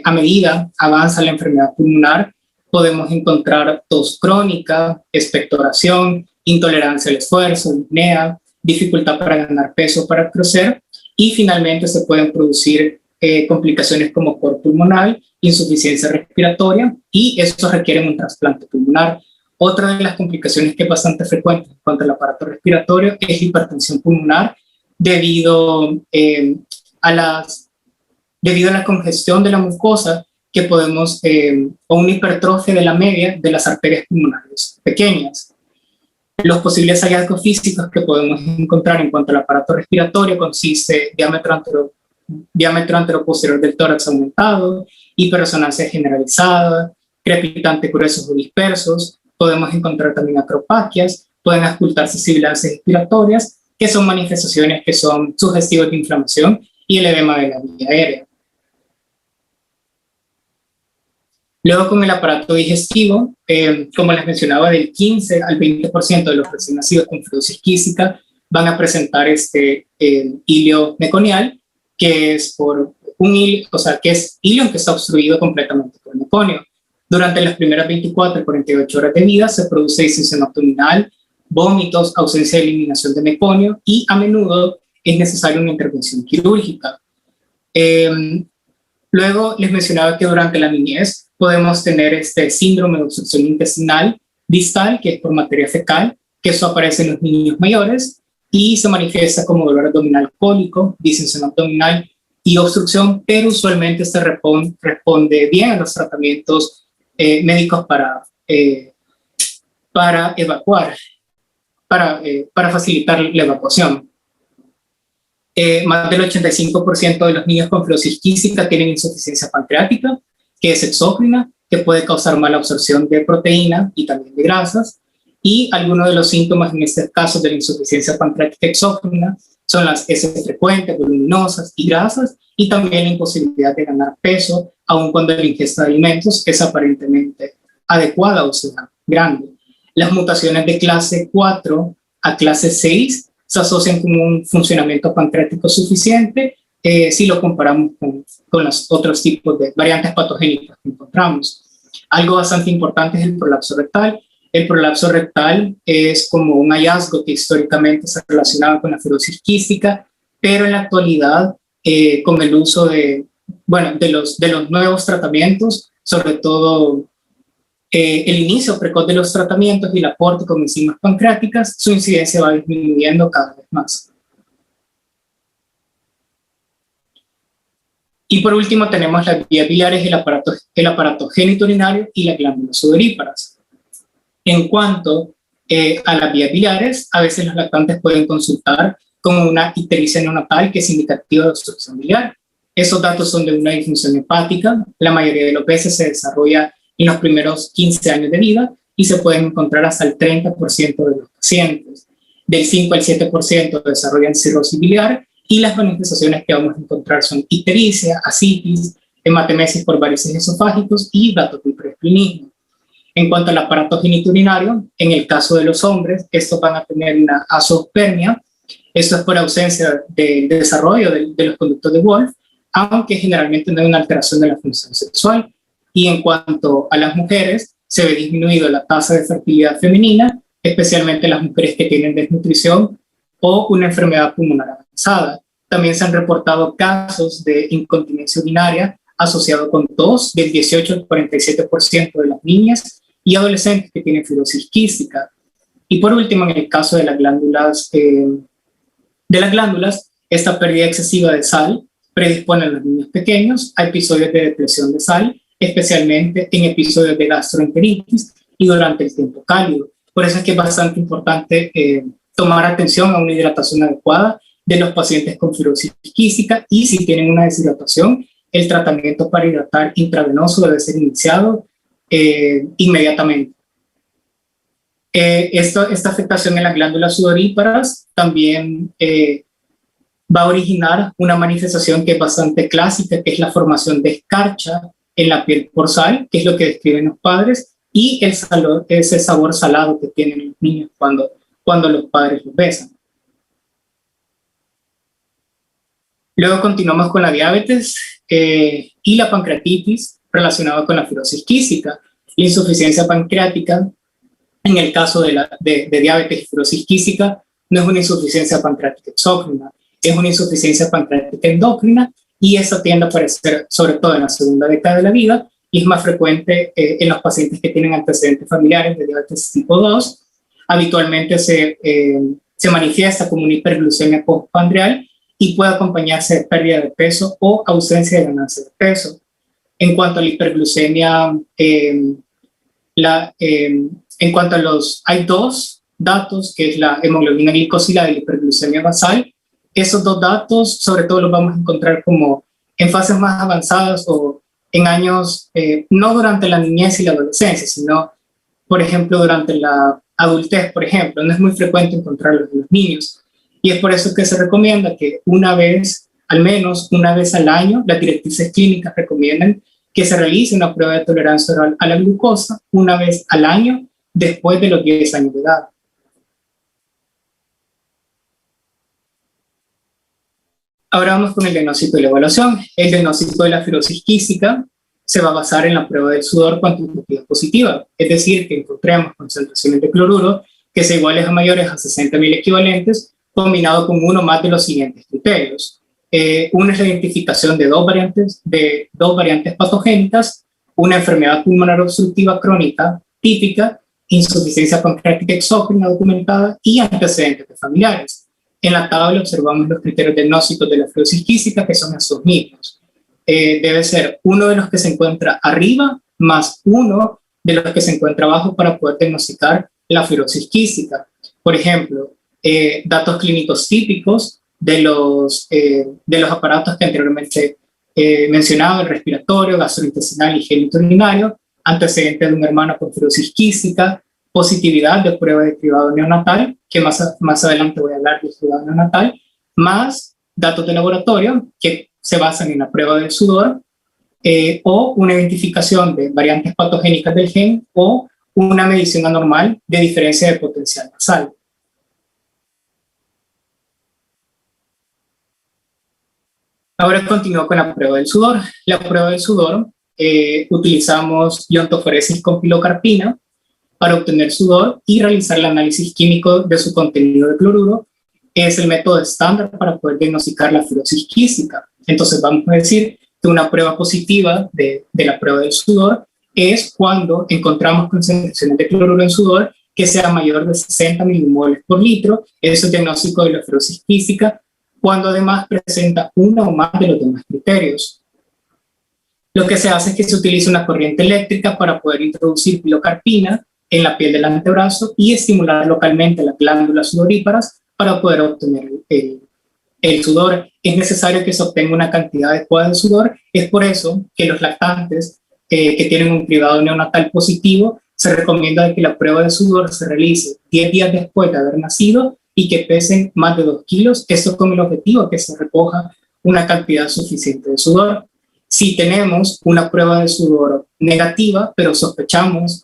a medida avanza la enfermedad pulmonar, podemos encontrar tos crónica, expectoración, intolerancia al esfuerzo, disnea, dificultad para ganar peso, para crecer, y finalmente se pueden producir complicaciones como cor pulmonar, insuficiencia respiratoria, y estos requieren un trasplante pulmonar. Otra de las complicaciones que es bastante frecuente en cuanto al aparato respiratorio es la hipertensión pulmonar debido a la congestión de la mucosa que podemos, o una hipertrofia de la media de las arterias pulmonares pequeñas. Los posibles hallazgos físicos que podemos encontrar en cuanto al aparato respiratorio consiste diámetro anteroposterior del tórax aumentado, hiperresonancia generalizada, crepitante gruesos o dispersos. Podemos encontrar también acropaquias, pueden auscultarse sibilancias respiratorias, que son manifestaciones que son sugestivas de inflamación y el edema de la vía aérea. Luego, con el aparato digestivo, como les mencionaba, del 15 al 20% de los recién nacidos con fibrosis quística van a presentar hilio meconial, que es por un hilo, o sea, que es hilo que está obstruido completamente por el meconio. Durante las primeras 24 a 48 horas de vida se produce distensión abdominal, vómitos, ausencia de eliminación de meconio, y a menudo es necesaria una intervención quirúrgica. Luego les mencionaba que durante la niñez podemos tener este síndrome de obstrucción intestinal distal, que es por materia fecal, que eso aparece en los niños mayores y se manifiesta como dolor abdominal cólico, distensión abdominal y obstrucción, pero usualmente se responde bien a los tratamientos médicos para evacuar, para facilitar la evacuación. Más del 85% de los niños con fibrosis quística tienen insuficiencia pancreática, que es exócrina, que puede causar mala absorción de proteína y también de grasas. Y algunos de los síntomas en este caso de la insuficiencia pancreática exócrina son las heces frecuentes, voluminosas y grasas, y también la imposibilidad de ganar peso, aun cuando la ingesta de alimentos es aparentemente adecuada, o sea, grande. Las mutaciones de clase 4 a clase 6 se asocian con un funcionamiento pancreático suficiente si lo comparamos con los otros tipos de variantes patogénicas que encontramos. Algo bastante importante es el prolapso rectal. El prolapso rectal es como un hallazgo que históricamente se relacionaba con la fibrosis quística, pero en la actualidad, con el uso de los nuevos tratamientos, sobre todo el inicio precoz de los tratamientos y el aporte con enzimas pancreáticas, su incidencia va disminuyendo cada vez más. Y por último tenemos las vías biliares, el aparato genitourinario y las glándulas sudoríparas. En cuanto a las vías biliares, a veces los lactantes pueden consultar con una ictericia neonatal que es indicativa de obstrucción biliar. Esos datos son de una disfunción hepática. La mayoría de las veces se desarrolla en los primeros 15 años de vida y se pueden encontrar hasta el 30% de los pacientes. Del 5 al 7% desarrollan cirrosis biliar, y las manifestaciones que vamos a encontrar son ictericia, ascitis, hematemesis por varices esofágicos y datos de hiperesplenismo. En cuanto al aparato genitourinario, en el caso de los hombres, estos van a tener una azoospermia. Esto es por ausencia de desarrollo de los conductos de Wolff, aunque generalmente no hay una alteración de la función sexual. Y en cuanto a las mujeres, se ve disminuido la tasa de fertilidad femenina, especialmente las mujeres que tienen desnutrición o una enfermedad pulmonar avanzada. También se han reportado casos de incontinencia urinaria asociado con tos del 18 al 47% de las niñas y adolescentes que tienen fibrosis quística. Y por último, en el caso de las glándulas, esta pérdida excesiva de sal predispone a los niños pequeños a episodios de depresión de sal, especialmente en episodios de gastroenteritis y durante el tiempo cálido. Por eso es que es bastante importante tomar atención a una hidratación adecuada de los pacientes con fibrosis quística, y si tienen una deshidratación, el tratamiento para hidratar intravenoso debe ser iniciado inmediatamente. Esta afectación en las glándulas sudoríparas también va a originar una manifestación que es bastante clásica, que es la formación de escarcha en la piel dorsal, que es lo que describen los padres, y ese sabor salado que tienen los niños cuando los padres los besan. Luego continuamos con la diabetes y la pancreatitis relacionada con la fibrosis quística. La insuficiencia pancreática, en el caso de diabetes y fibrosis quística, no es una insuficiencia pancreática exócrina, es una insuficiencia pancreática endócrina, y esa tiende a aparecer sobre todo en la segunda década de la vida y es más frecuente en los pacientes que tienen antecedentes familiares de diabetes tipo 2. Habitualmente se manifiesta como una hiperglucemia postprandial y puede acompañarse de pérdida de peso o ausencia de ganancia de peso. En cuanto a la hiperglucemia, hay dos datos, que es la hemoglobina glicosilada y la hiperglucemia basal. Esos dos datos, sobre todo, los vamos a encontrar como en fases más avanzadas o en años, no durante la niñez y la adolescencia, sino, por ejemplo, durante la adultez, por ejemplo. No es muy frecuente encontrarlos en los niños. Y es por eso que se recomienda que al menos una vez al año, las directrices clínicas recomiendan que se realice una prueba de tolerancia oral a la glucosa una vez al año después de los 10 años de edad. Ahora vamos con el diagnóstico y la evaluación. El diagnóstico de la fibrosis quística se va a basar en la prueba del sudor cuantitativa positiva, es decir, que encontremos concentraciones de cloruro que sean iguales o mayores a 60.000 equivalentes, combinado con uno más de los siguientes criterios. Una es la identificación de dos variantes patogénicas, una enfermedad pulmonar obstructiva crónica típica, insuficiencia pancreática exócrina documentada y antecedentes familiares. En la tabla observamos los criterios diagnósticos de la fibrosis quística, que son estos mismos. Debe ser uno de los que se encuentra arriba más uno de los que se encuentra abajo para poder diagnosticar la fibrosis quística. Por ejemplo, datos clínicos típicos de los aparatos que anteriormente mencionaba, el respiratorio, gastrointestinal, higiénico-urinario, antecedentes de un hermano con fibrosis quística, positividad de prueba de cribado neonatal, que más adelante voy a hablar de cribado neonatal, más datos de laboratorio que se basan en la prueba del sudor, o una identificación de variantes patogénicas del gen o una medición anormal de diferencia de potencial basal. Ahora continúo con la prueba del sudor. La prueba del sudor, utilizamos iontoforesis con pilocarpina para obtener sudor y realizar el análisis químico de su contenido de cloruro. Es el método estándar para poder diagnosticar la fibrosis quística. Entonces vamos a decir que una prueba positiva de la prueba del sudor es cuando encontramos concentraciones de cloruro en sudor que sea mayor de 60 milimoles por litro. Eso es diagnóstico de la fibrosis quística, cuando además presenta uno o más de los demás criterios. Lo que se hace es que se utiliza una corriente eléctrica para poder introducir pilocarpina en la piel del antebrazo y estimular localmente las glándulas sudoríparas para poder obtener el sudor. Es necesario que se obtenga una cantidad adecuada de sudor. Es por eso que los lactantes que tienen un cribado neonatal positivo, se recomienda que la prueba de sudor se realice 10 días después de haber nacido y que pesen más de 2 kilos. Esto con el objetivo de que se recoja una cantidad suficiente de sudor. Si tenemos una prueba de sudor negativa, pero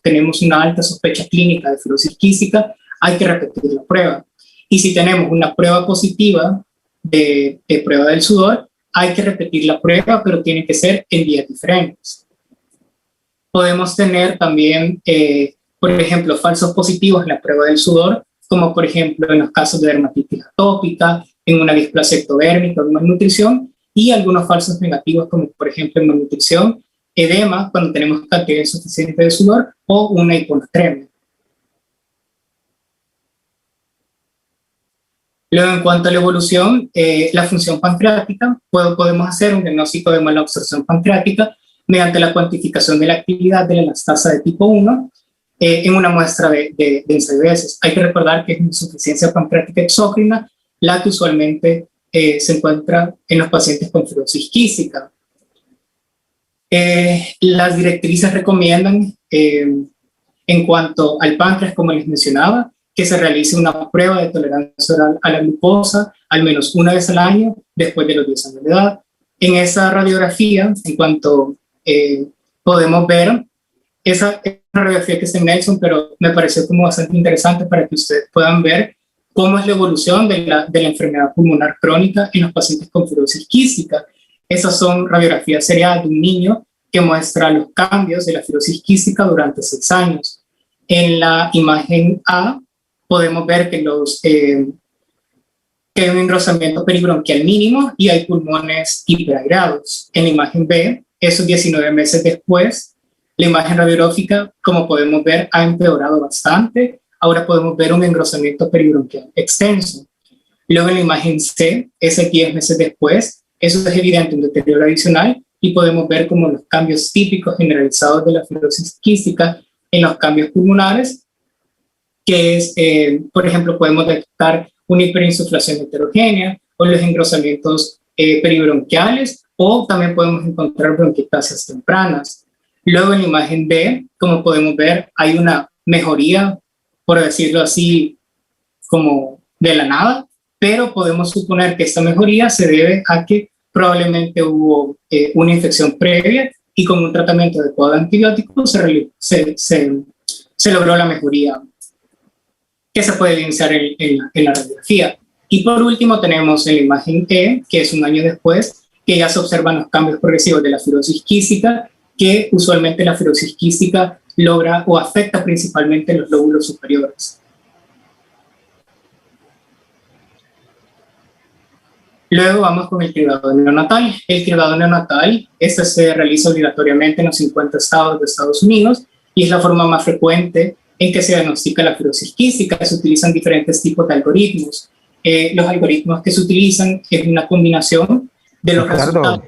tenemos una alta sospecha clínica de fibrosis quística, hay que repetir la prueba. Y si tenemos una prueba positiva de prueba del sudor, hay que repetir la prueba, pero tiene que ser en días diferentes. Podemos tener también, por ejemplo, falsos positivos en la prueba del sudor, como por ejemplo en los casos de dermatitis atópica, en una displasia ectodérmica o malnutrición, y algunos falsos negativos, como por ejemplo en malnutrición, edema, cuando tenemos cantidad insuficiente de sudor, o una hiponatremia. Luego, en cuanto a la evolución, la función pancreática, podemos hacer un diagnóstico de malabsorción pancreática mediante la cuantificación de la actividad de la elastasa de tipo 1 en una muestra de ensayo de heces. Hay que recordar que es insuficiencia pancreática exócrina la que usualmente se encuentra en los pacientes con fibrosis quística. Las directrices recomiendan En cuanto al páncreas, como les mencionaba, que se realice una prueba de tolerancia oral a la glucosa al menos una vez al año después de los 10 años de edad. En esa radiografía, en cuanto podemos ver, esa es una radiografía que está en Nelson, pero me pareció como bastante interesante para que ustedes puedan ver cómo es la evolución de la enfermedad pulmonar crónica en los pacientes con fibrosis quística. Esas son radiografías seriadas de un niño que muestra los cambios de la fibrosis quística durante 6 años. En la imagen A podemos ver que hay un engrosamiento peribronquial mínimo y hay pulmones hiperairados. En la imagen B, esos 19 meses después, la imagen radiográfica, como podemos ver, ha empeorado bastante. Ahora podemos ver un engrosamiento peribronquial extenso. Luego en la imagen C, esos 10 meses después, eso es evidente un deterioro adicional y podemos ver como los cambios típicos generalizados de la fibrosis quística en los cambios pulmonares, que es, por ejemplo, podemos detectar una hiperinsuflación heterogénea o los engrosamientos peribronquiales, o también podemos encontrar bronquiectasias tempranas. Luego en la imagen D, como podemos ver, hay una mejoría, por decirlo así, como de la nada, pero podemos suponer que esta mejoría se debe a que probablemente hubo una infección previa y con un tratamiento adecuado de antibióticos se logró la mejoría que se puede evidenciar en la radiografía. Y por último tenemos en la imagen E, que es un año después, que ya se observan los cambios progresivos de la fibrosis quística, que usualmente la fibrosis quística logra o afecta principalmente los lóbulos superiores. Luego vamos con el cribado neonatal. El cribado neonatal, este se realiza obligatoriamente en los 50 estados de Estados Unidos y es la forma más frecuente en que se diagnostica la fibrosis quística. Se utilizan diferentes tipos de algoritmos. Los algoritmos que se utilizan es una combinación de los resultados.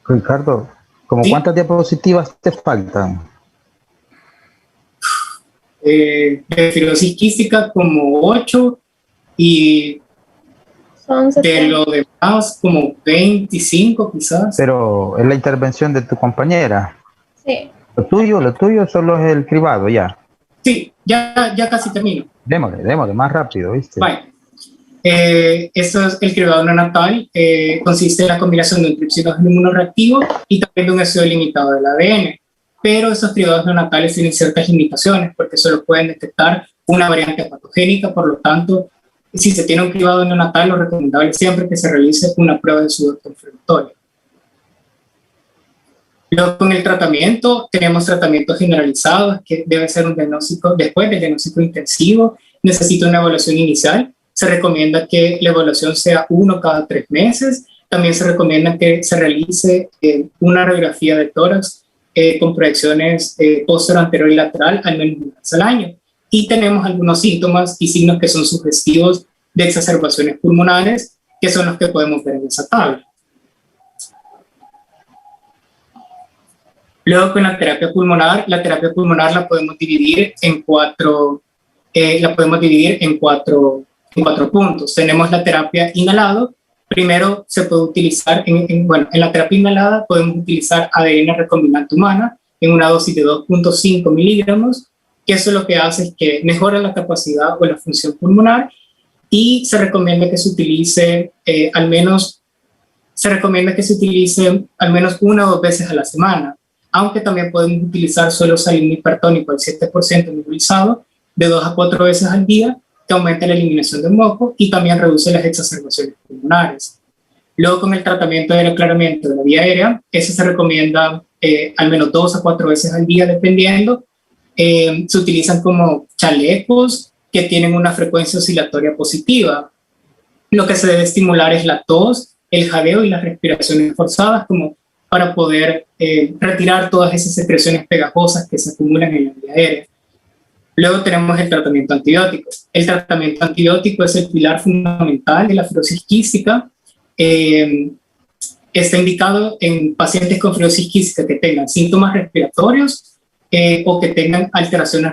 Ricardo, ¿cómo ¿sí? ¿Cuántas diapositivas te faltan? De fibrosis quística como 8 y de lo demás como 25 quizás. Pero es la intervención de tu compañera. Sí. Lo tuyo solo es el cribado, ya. Sí, ya casi termino. Démosle, más rápido, ¿viste? Vale. Esto es el cribado neonatal. Consiste en la combinación de un tripsínogeno inmunoreactivo y también de un estudio limitado del ADN. Pero estos cribados neonatales tienen ciertas limitaciones porque solo pueden detectar una variante patogénica. Por lo tanto, si se tiene un cribado neonatal, lo recomendable es siempre que se realice una prueba de sudor confirmatoria. Luego, con el tratamiento, tenemos tratamientos generalizados, que debe ser un diagnóstico, después del diagnóstico intensivo, necesita una evaluación inicial. Se recomienda que la evaluación sea 1 cada 3 meses. También se recomienda que se realice una radiografía de tórax con proyecciones posterior, anterior y lateral al menos una vez al año. Y tenemos algunos síntomas y signos que son sugestivos de exacerbaciones pulmonares, que son los que podemos ver en esa tabla. Luego, con la terapia pulmonar la podemos dividir en cuatro puntos. Tenemos la terapia inhalado. Primero se puede utilizar, en la terapia inhalada podemos utilizar ADN recombinante humana en una dosis de 2.5 miligramos, que eso lo que hace es que mejora la capacidad o la función pulmonar, y se recomienda que se utilice al menos 1 o 2 veces a la semana, aunque también podemos utilizar suelo salino hipertónico al 7% nebulizado de 2 a 4 veces al día, que aumenta la eliminación del moco y también reduce las exacerbaciones pulmonares. Luego, con el tratamiento de aclaramiento de la vía aérea, ese se recomienda al menos 2 a 4 veces al día, dependiendo. Se utilizan como chalecos que tienen una frecuencia oscilatoria positiva. Lo que se debe estimular es la tos, el jadeo y las respiraciones forzadas, como para poder retirar todas esas secreciones pegajosas que se acumulan en la vía aérea. Luego tenemos el tratamiento antibiótico. El tratamiento antibiótico es el pilar fundamental de la fibrosis quística. Está indicado en pacientes con fibrosis quística que tengan síntomas respiratorios o que tengan alteraciones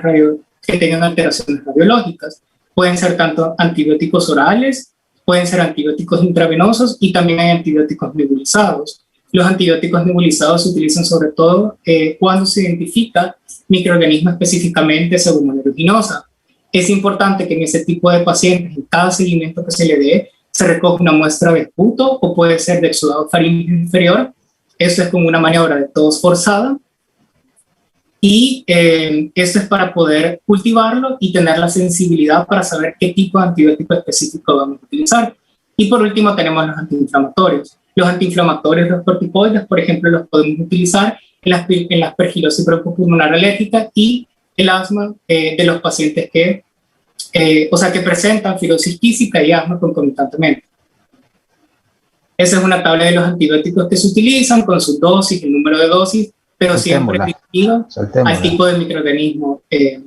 radiológicas. Pueden ser tanto antibióticos orales, pueden ser antibióticos intravenosos y también hay antibióticos nebulizados. Los antibióticos nebulizados se utilizan sobre todo cuando se identifica microorganismo específicamente según aeruginosa. Es importante que en ese tipo de pacientes, en cada seguimiento que se le dé, se recoja una muestra de esputo o puede ser de exudado faríngeo inferior. Esto es como una maniobra de tos forzada. Y esto es para poder cultivarlo y tener la sensibilidad para saber qué tipo de antibiótico específico vamos a utilizar. Y por último tenemos los antiinflamatorios. Los antiinflamatorios, los corticoides, por ejemplo, los podemos utilizar en la aspergilosis broncopulmonar alérgica y el asma de los pacientes que presentan fibrosis quística y asma concomitantemente. Esa es una tabla de los antibióticos que se utilizan con su dosis, el número de dosis, pero siempre dirigido al tipo de microorganismo que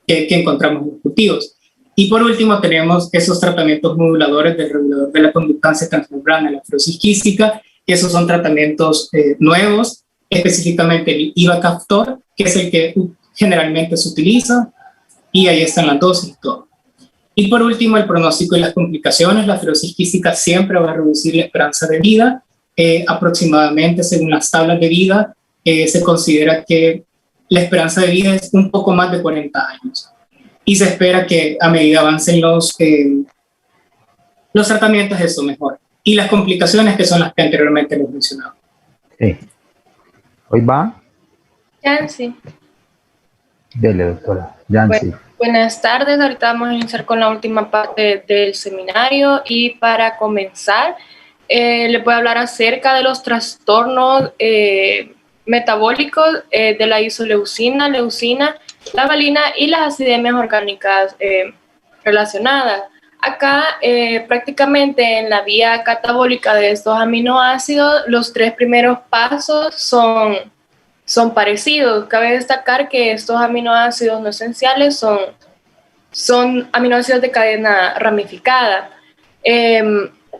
encontramos en los cultivos. Y por último tenemos esos tratamientos moduladores del regulador de la conductancia transmembrana en la fibrosis quística. Esos son tratamientos nuevos, específicamente el ivacaftor, que es el que generalmente se utiliza, y ahí están las dosis y todo. Y por último, el pronóstico y las complicaciones. La fibrosis quística siempre va a reducir la esperanza de vida. Aproximadamente, según las tablas de vida, se considera que la esperanza de vida es un poco más de 40 años. Y se espera que a medida avancen los tratamientos, eso mejora. Y las complicaciones, que son las que anteriormente les mencionaba. Sí. ¿Hoy va? Yancy. Dele, doctora. Yancy. Buenas tardes, ahorita vamos a iniciar con la última parte del seminario y para comenzar le voy a hablar acerca de los trastornos metabólicos de la isoleucina, leucina, la valina y las acidemias orgánicas relacionadas. Acá prácticamente en la vía catabólica de estos aminoácidos, los 3 primeros pasos son parecidos. Cabe destacar que estos aminoácidos no esenciales son aminoácidos de cadena ramificada.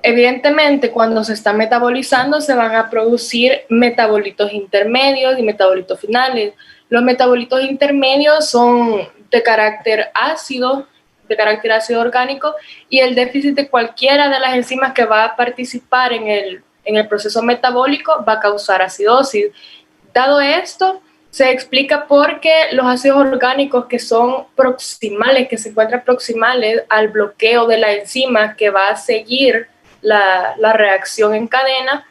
Evidentemente, cuando se está metabolizando, se van a producir metabolitos intermedios y metabolitos finales. Los metabolitos intermedios son de carácter ácido orgánico, y el déficit de cualquiera de las enzimas que va a participar en el proceso metabólico va a causar acidosis. Dado esto, se explica por qué los ácidos orgánicos que son proximales, que se encuentran proximales al bloqueo de la enzima que va a seguir la reacción en cadena,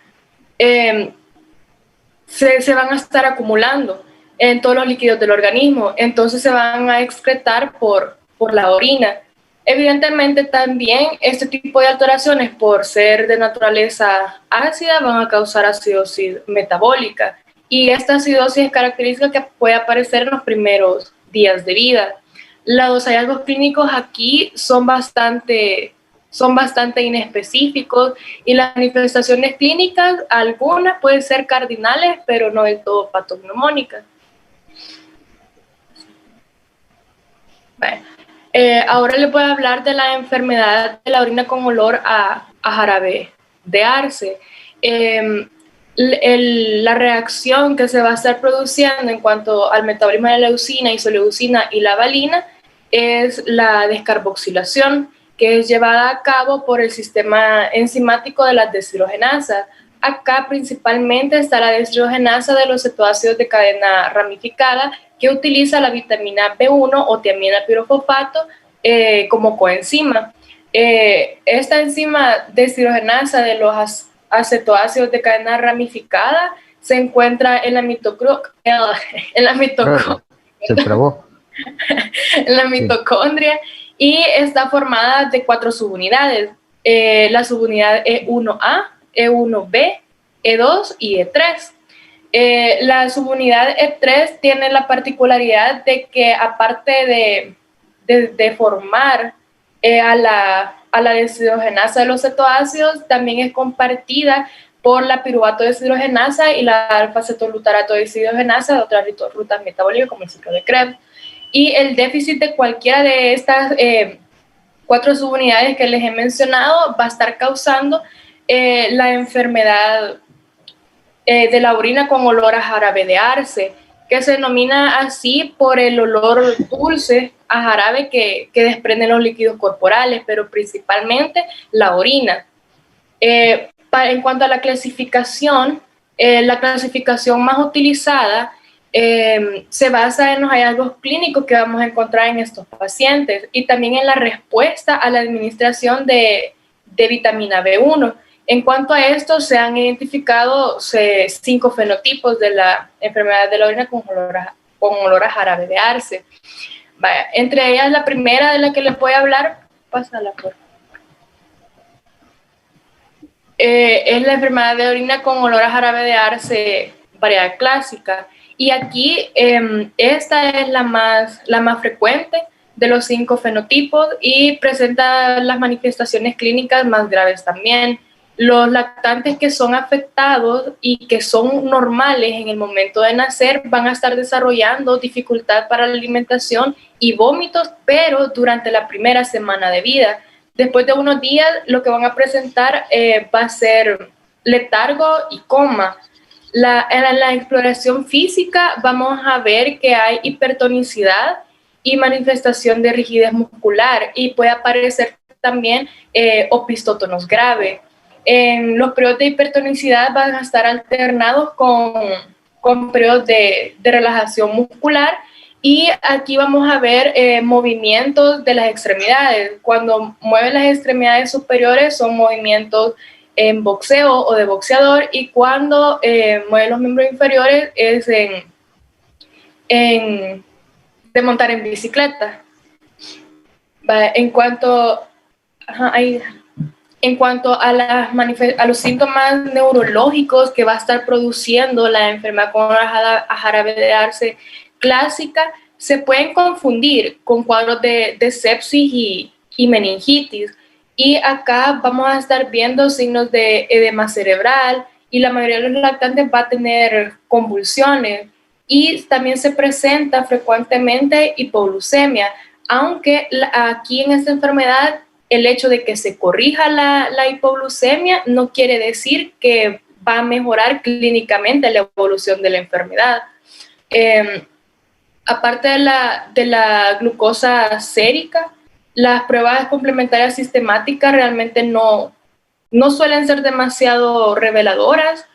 se van a estar acumulando en todos los líquidos del organismo, entonces se van a excretar por la orina. Evidentemente también este tipo de alteraciones, por ser de naturaleza ácida, van a causar acidosis metabólica. Y esta acidosis es característica que puede aparecer en los primeros días de vida. Los hallazgos clínicos aquí son bastante inespecíficos, y las manifestaciones clínicas, algunas pueden ser cardinales, pero no del todo patognomónicas. Bueno, ahora les voy a hablar de la enfermedad de la orina con olor a jarabe de arce. La reacción que se va a estar produciendo en cuanto al metabolismo de la leucina, isoleucina y la valina es la descarboxilación, que es llevada a cabo por el sistema enzimático de las deshidrogenasas. Acá principalmente está la deshidrogenasa de los cetoácidos de cadena ramificada, que utiliza la vitamina B1 o tiamina pirofosfato como coenzima. Esta enzima deshidrogenasa de los acetoácidos de cadena ramificada se encuentra en la mitocondria y está formada de 4 subunidades. La subunidad E1A, E1B, E2 y E3. La subunidad E3 tiene la particularidad de que, aparte de formar a la deshidrogenasa de los cetoácidos, también es compartida por la piruvato deshidrogenasa y la alfa-cetolutarato deshidrogenasa de otras rutas metabólicas como el ciclo de Krebs. Y el déficit de cualquiera de estas 4 subunidades que les he mencionado va a estar causando la enfermedad de la orina con olor a jarabe de arce, que se denomina así por el olor dulce a jarabe que desprenden los líquidos corporales, pero principalmente la orina. En cuanto a la clasificación, La clasificación más utilizada se basa en los hallazgos clínicos que vamos a encontrar en estos pacientes y también en la respuesta a la administración de vitamina B1. En cuanto a esto, se han identificado 5 fenotipos de la enfermedad de la orina con olor a jarabe de arce. Vaya, entre ellas, la primera de la que les voy a hablar, pásala por. Es la enfermedad de orina con olor a jarabe de arce, variedad clásica. Y aquí esta es la más frecuente de los 5 fenotipos y presenta las manifestaciones clínicas más graves también. Los lactantes que son afectados y que son normales en el momento de nacer van a estar desarrollando dificultad para la alimentación y vómitos, pero durante la primera semana de vida. Después de unos días, lo que van a presentar va a ser letargo y coma. En la exploración física vamos a ver que hay hipertonicidad y manifestación de rigidez muscular y puede aparecer también opistótonos grave. En los periodos de hipertonicidad van a estar alternados con periodos de relajación muscular y aquí vamos a ver movimientos de las extremidades. Cuando mueven las extremidades superiores son movimientos en boxeo o de boxeador y cuando mueven los miembros inferiores es de montar en bicicleta. En cuanto a los síntomas neurológicos que va a estar produciendo la enfermedad con jarabe de arce clásica, se pueden confundir con cuadros de sepsis y meningitis. Y acá vamos a estar viendo signos de edema cerebral y la mayoría de los lactantes va a tener convulsiones y también se presenta frecuentemente hipoglucemia, aunque aquí en esta enfermedad el hecho de que se corrija la hipoglucemia no quiere decir que va a mejorar clínicamente la evolución de la enfermedad. Aparte de la glucosa sérica, las pruebas complementarias sistemáticas realmente no suelen ser demasiado reveladoras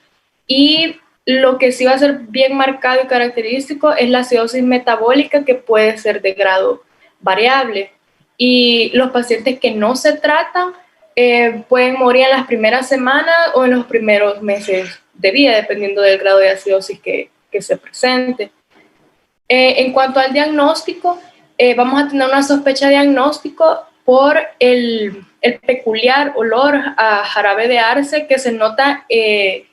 y lo que sí va a ser bien marcado y característico es la acidosis metabólica que puede ser de grado variable. Y los pacientes que no se tratan pueden morir en las primeras semanas o en los primeros meses de vida, dependiendo del grado de acidosis que se presente. En cuanto al diagnóstico, vamos a tener una sospecha de diagnóstico por el peculiar olor a jarabe de arce que se nota en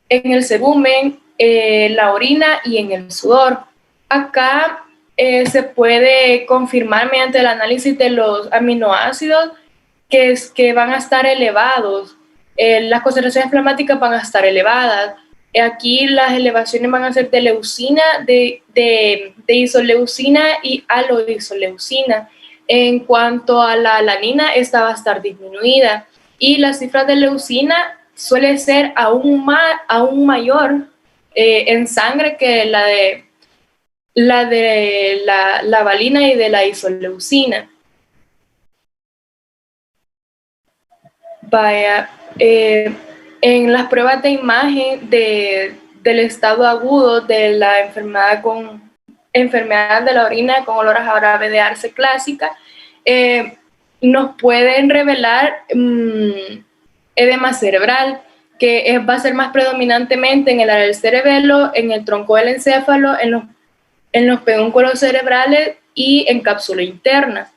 el cerumen, la orina y en el sudor. Acá se puede confirmar mediante el análisis de los aminoácidos que van a estar elevados. Las concentraciones plasmáticas van a estar elevadas. Aquí las elevaciones van a ser de leucina, de isoleucina y aloisoleucina. En cuanto a la alanina, esta va a estar disminuida. Y las cifras de leucina suele ser aún mayor en sangre que la de la valina y de la isoleucina. Vaya, en las pruebas de imagen del estado agudo de la enfermedad de la orina con olor a jarabe de arce clásica, nos pueden revelar edema cerebral, que va a ser más predominantemente en el área del cerebelo, en el tronco del encéfalo, en los pedúnculos cerebrales y en cápsula interna.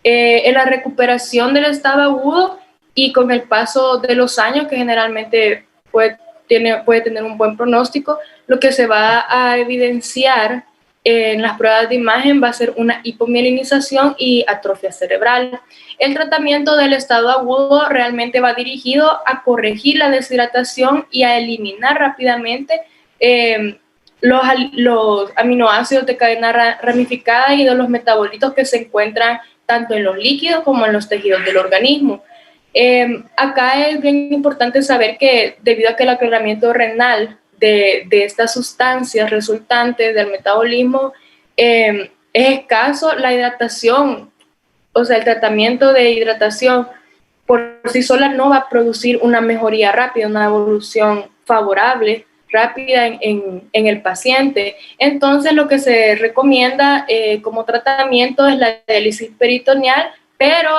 En la recuperación del estado agudo y con el paso de los años, que generalmente puede tener un buen pronóstico, lo que se va a evidenciar en las pruebas de imagen va a ser una hipomielinización y atrofia cerebral. El tratamiento del estado agudo realmente va dirigido a corregir la deshidratación y a eliminar rápidamente los aminoácidos de cadena ramificada y de los metabolitos que se encuentran tanto en los líquidos como en los tejidos del organismo. Acá es bien importante saber que debido a que el aclaramiento renal de estas sustancias resultantes del metabolismo es escaso, la hidratación, o sea, el tratamiento de hidratación por sí sola no va a producir una mejoría rápida, una evolución favorable rápida en el paciente. Entonces, lo que se recomienda como tratamiento es la diálisis peritoneal, pero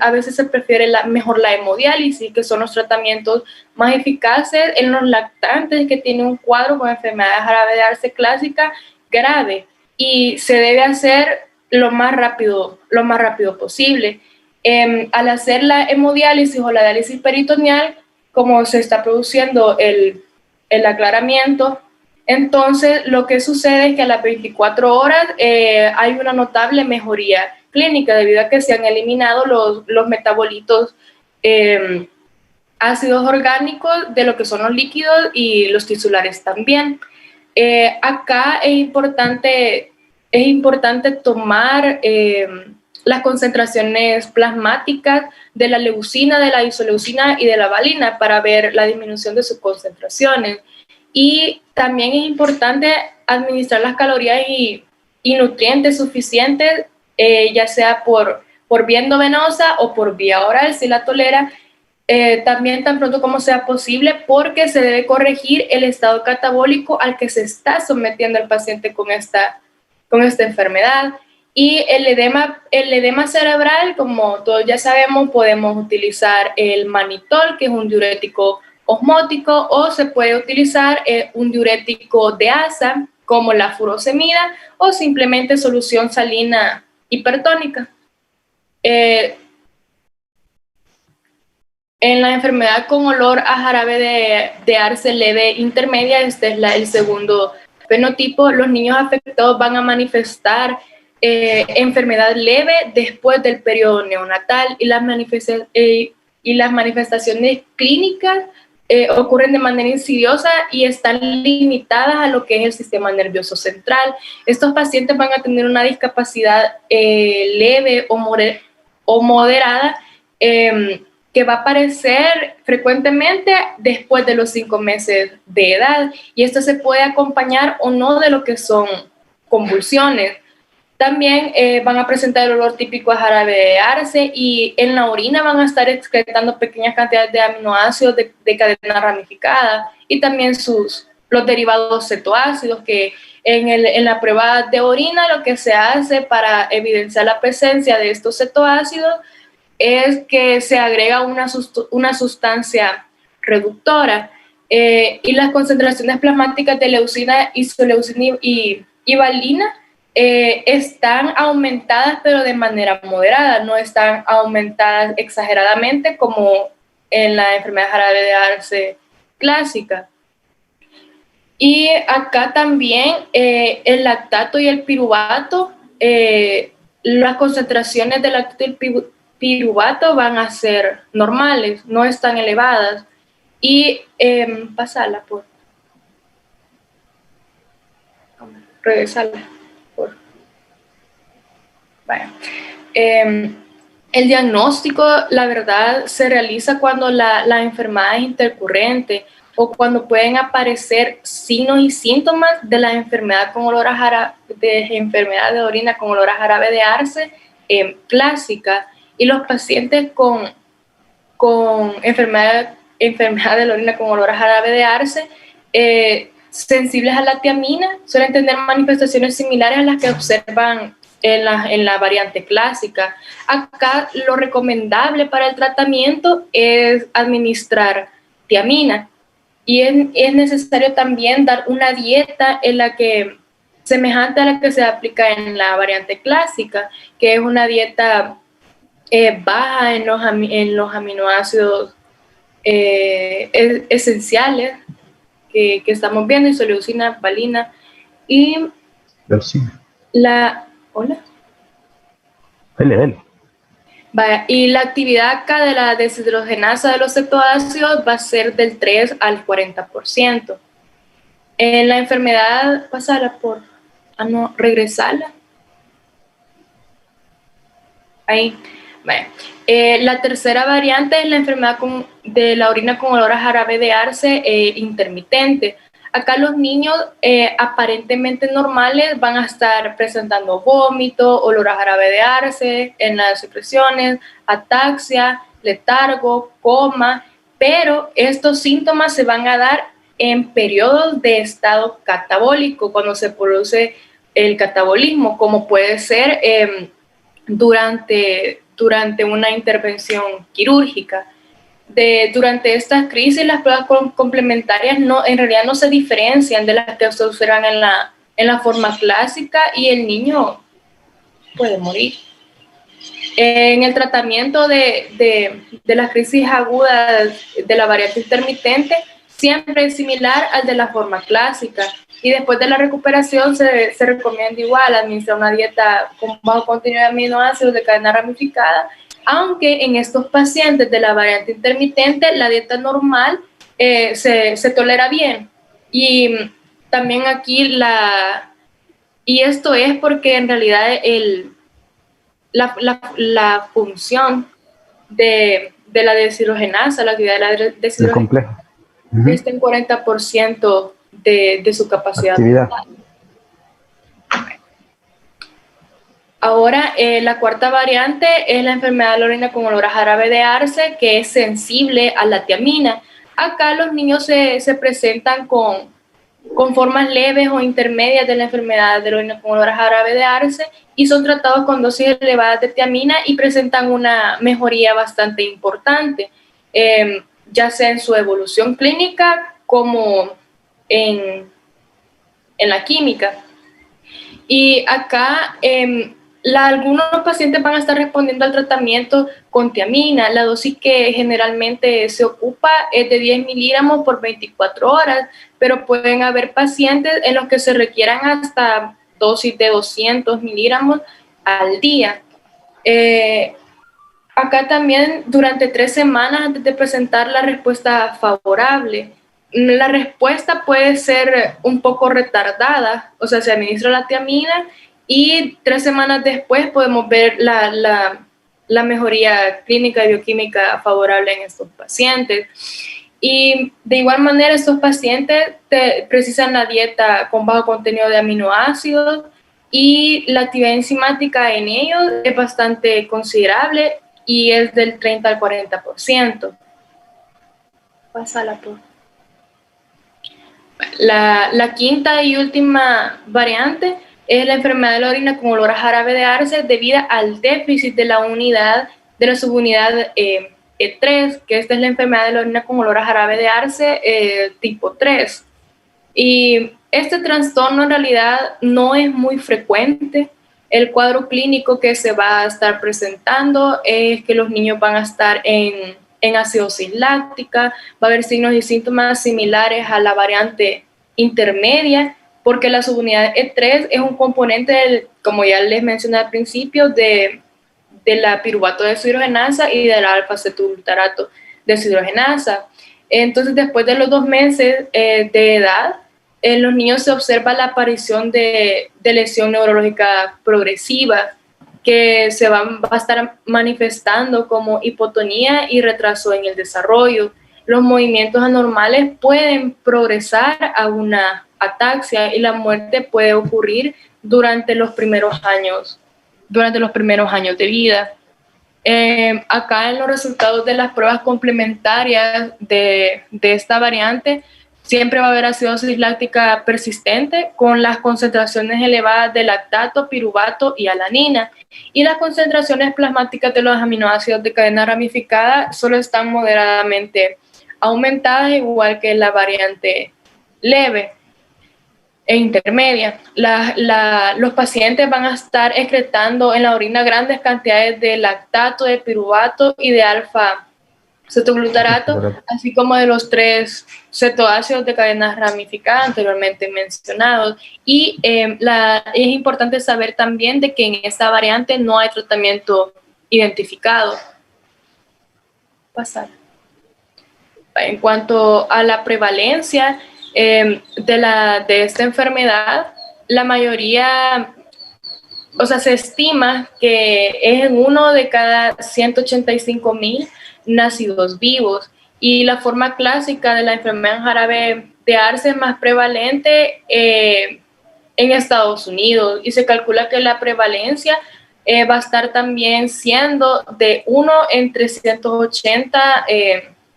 a veces se prefiere mejor la hemodiálisis, que son los tratamientos más eficaces en los lactantes que tienen un cuadro con enfermedad de jarabe de arce clásica grave, y se debe hacer lo más rápido posible. Al hacer la hemodiálisis o la diálisis peritoneal, como se está produciendo el aclaramiento, entonces lo que sucede es que a las 24 horas hay una notable mejoría clínica debido a que se han eliminado los metabolitos ácidos orgánicos de lo que son los líquidos y los tisulares también. Acá es importante tomar las concentraciones plasmáticas de la leucina, de la isoleucina y de la valina para ver la disminución de sus concentraciones. Y también es importante administrar las calorías y nutrientes suficientes, ya sea por vía endovenosa o por vía oral, si la tolera, también tan pronto como sea posible, porque se debe corregir el estado catabólico al que se está sometiendo el paciente con esta enfermedad. Y el edema cerebral, como todos ya sabemos, podemos utilizar el manitol, que es un diurético osmótico, o se puede utilizar un diurético de asa, como la furosemida, o simplemente solución salina hipertónica. En la enfermedad con olor a jarabe de arce leve intermedia, este es el segundo fenotipo, los niños afectados van a manifestar enfermedad leve después del periodo neonatal, y las manifestaciones clínicas ocurren de manera insidiosa y están limitadas a lo que es el sistema nervioso central. Estos pacientes van a tener una discapacidad leve o moderada que va a aparecer frecuentemente después de los 5 meses de edad, y esto se puede acompañar o no de lo que son convulsiones. También van a presentar el olor típico a jarabe de arce, y en la orina van a estar excretando pequeñas cantidades de aminoácidos de cadena ramificada, y también los derivados cetoácidos, que en la prueba de orina lo que se hace para evidenciar la presencia de estos cetoácidos es que se agrega una sustancia reductora, y las concentraciones plasmáticas de leucina, isoleucina y valina están aumentadas, pero de manera moderada, no están aumentadas exageradamente como en la enfermedad jarabe de arce clásica. Y acá también el lactato y el piruvato, las concentraciones del lactato y el piruvato van a ser normales, no están elevadas. Y pasala, por regresarla. Vaya. El diagnóstico, la verdad, se realiza cuando la enfermedad es intercurrente o cuando pueden aparecer signos y síntomas de la enfermedad con olor a jarabe, de enfermedad de orina con olor a jarabe de arce clásica, y los pacientes con enfermedad de la orina con olor a jarabe de arce sensibles a la tiamina suelen tener manifestaciones similares a las que observan en la variante clásica. Acá lo recomendable para el tratamiento es administrar tiamina, y es necesario también dar una dieta semejante a la que se aplica en la variante clásica, que es una dieta baja en los aminoácidos esenciales que estamos viendo, isoleucina, valina y ¿Hola? Dale. Vaya, y la actividad acá de la deshidrogenasa de los cetoácidos va a ser del 3 al 40%. En la enfermedad, regresarla. Ahí. Vaya. La tercera variante es la enfermedad de la orina con olor a jarabe de arce intermitente. Acá los niños aparentemente normales van a estar presentando vómito, olor a jarabe de arce en las secreciones, ataxia, letargo, coma, pero estos síntomas se van a dar en periodos de estado catabólico, cuando se produce el catabolismo, como puede ser durante una intervención quirúrgica. Durante estas crisis, las pruebas complementarias en realidad no se diferencian de las que se observan en la forma clásica, y el niño puede morir. En el tratamiento de las crisis agudas de la variante intermitente, siempre es similar al de la forma clásica, y después de la recuperación se recomienda igual administrar una dieta con bajo contenido de aminoácidos de cadena ramificada, aunque en estos pacientes de la variante intermitente la dieta normal se tolera bien. Y también aquí y esto es porque en realidad la función de la deshidrogenasa, la actividad de la deshidrogenasa, está en 40% de su capacidad actividad. Ahora, la cuarta variante es la enfermedad de la orina con olor a jarabe de arce, que es sensible a la tiamina. Acá los niños se presentan con formas leves o intermedias de la enfermedad de la orina con olor a jarabe de arce y son tratados con dosis elevadas de tiamina y presentan una mejoría bastante importante, ya sea en su evolución clínica como en la química. Y acá algunos pacientes van a estar respondiendo al tratamiento con tiamina. La dosis que generalmente se ocupa es de 10 miligramos por 24 horas, pero pueden haber pacientes en los que se requieran hasta dosis de 200 miligramos al día. Acá también durante 3 semanas antes de presentar la respuesta favorable, la respuesta puede ser un poco retardada, o sea, se administra la tiamina y 3 semanas después podemos ver la mejoría clínica y bioquímica favorable en estos pacientes. Y de igual manera, estos pacientes precisan la dieta con bajo contenido de aminoácidos y la actividad enzimática en ellos es bastante considerable y es del 30 al 40%. Pásala, por favor. La quinta y última variante es la enfermedad de la orina con olor a jarabe de arce debido al déficit de la subunidad E3, que esta es la enfermedad de la orina con olor a jarabe de arce tipo 3. Y este trastorno en realidad no es muy frecuente. El cuadro clínico que se va a estar presentando es que los niños van a estar en acidosis láctica, va a haber signos y síntomas similares a la variante intermedia, porque la subunidad E3 es un componente, como ya les mencioné al principio, de la piruvato deshidrogenasa y de la alfa-cetoglutarato deshidrogenasa. Entonces, después de los 2 meses de edad, en los niños se observa la aparición de lesión neurológica progresiva, que se va a estar manifestando como hipotonía y retraso en el desarrollo. Los movimientos anormales pueden progresar a una ataxia y la muerte puede ocurrir durante los primeros años de vida. Acá en los resultados de las pruebas complementarias de esta variante, siempre va a haber acidosis láctica persistente con las concentraciones elevadas de lactato, piruvato y alanina. Y las concentraciones plasmáticas de los aminoácidos de cadena ramificada solo están moderadamente aumentadas, igual que la variante leve e intermedia. Los pacientes van a estar excretando en la orina grandes cantidades de lactato, de piruvato y de alfa-cetoglutarato, así como de los 3 cetoácidos de cadena ramificada anteriormente mencionados. Y es importante saber también de que en esta variante no hay tratamiento identificado. Pasar. En cuanto a la prevalencia de esta enfermedad, la mayoría, o sea, se estima que es en 1 de cada 185,000 nacidos vivos, y la forma clásica de la enfermedad en jarabe de arce es más prevalente en Estados Unidos, y se calcula que la prevalencia va a estar también siendo de 1 en 380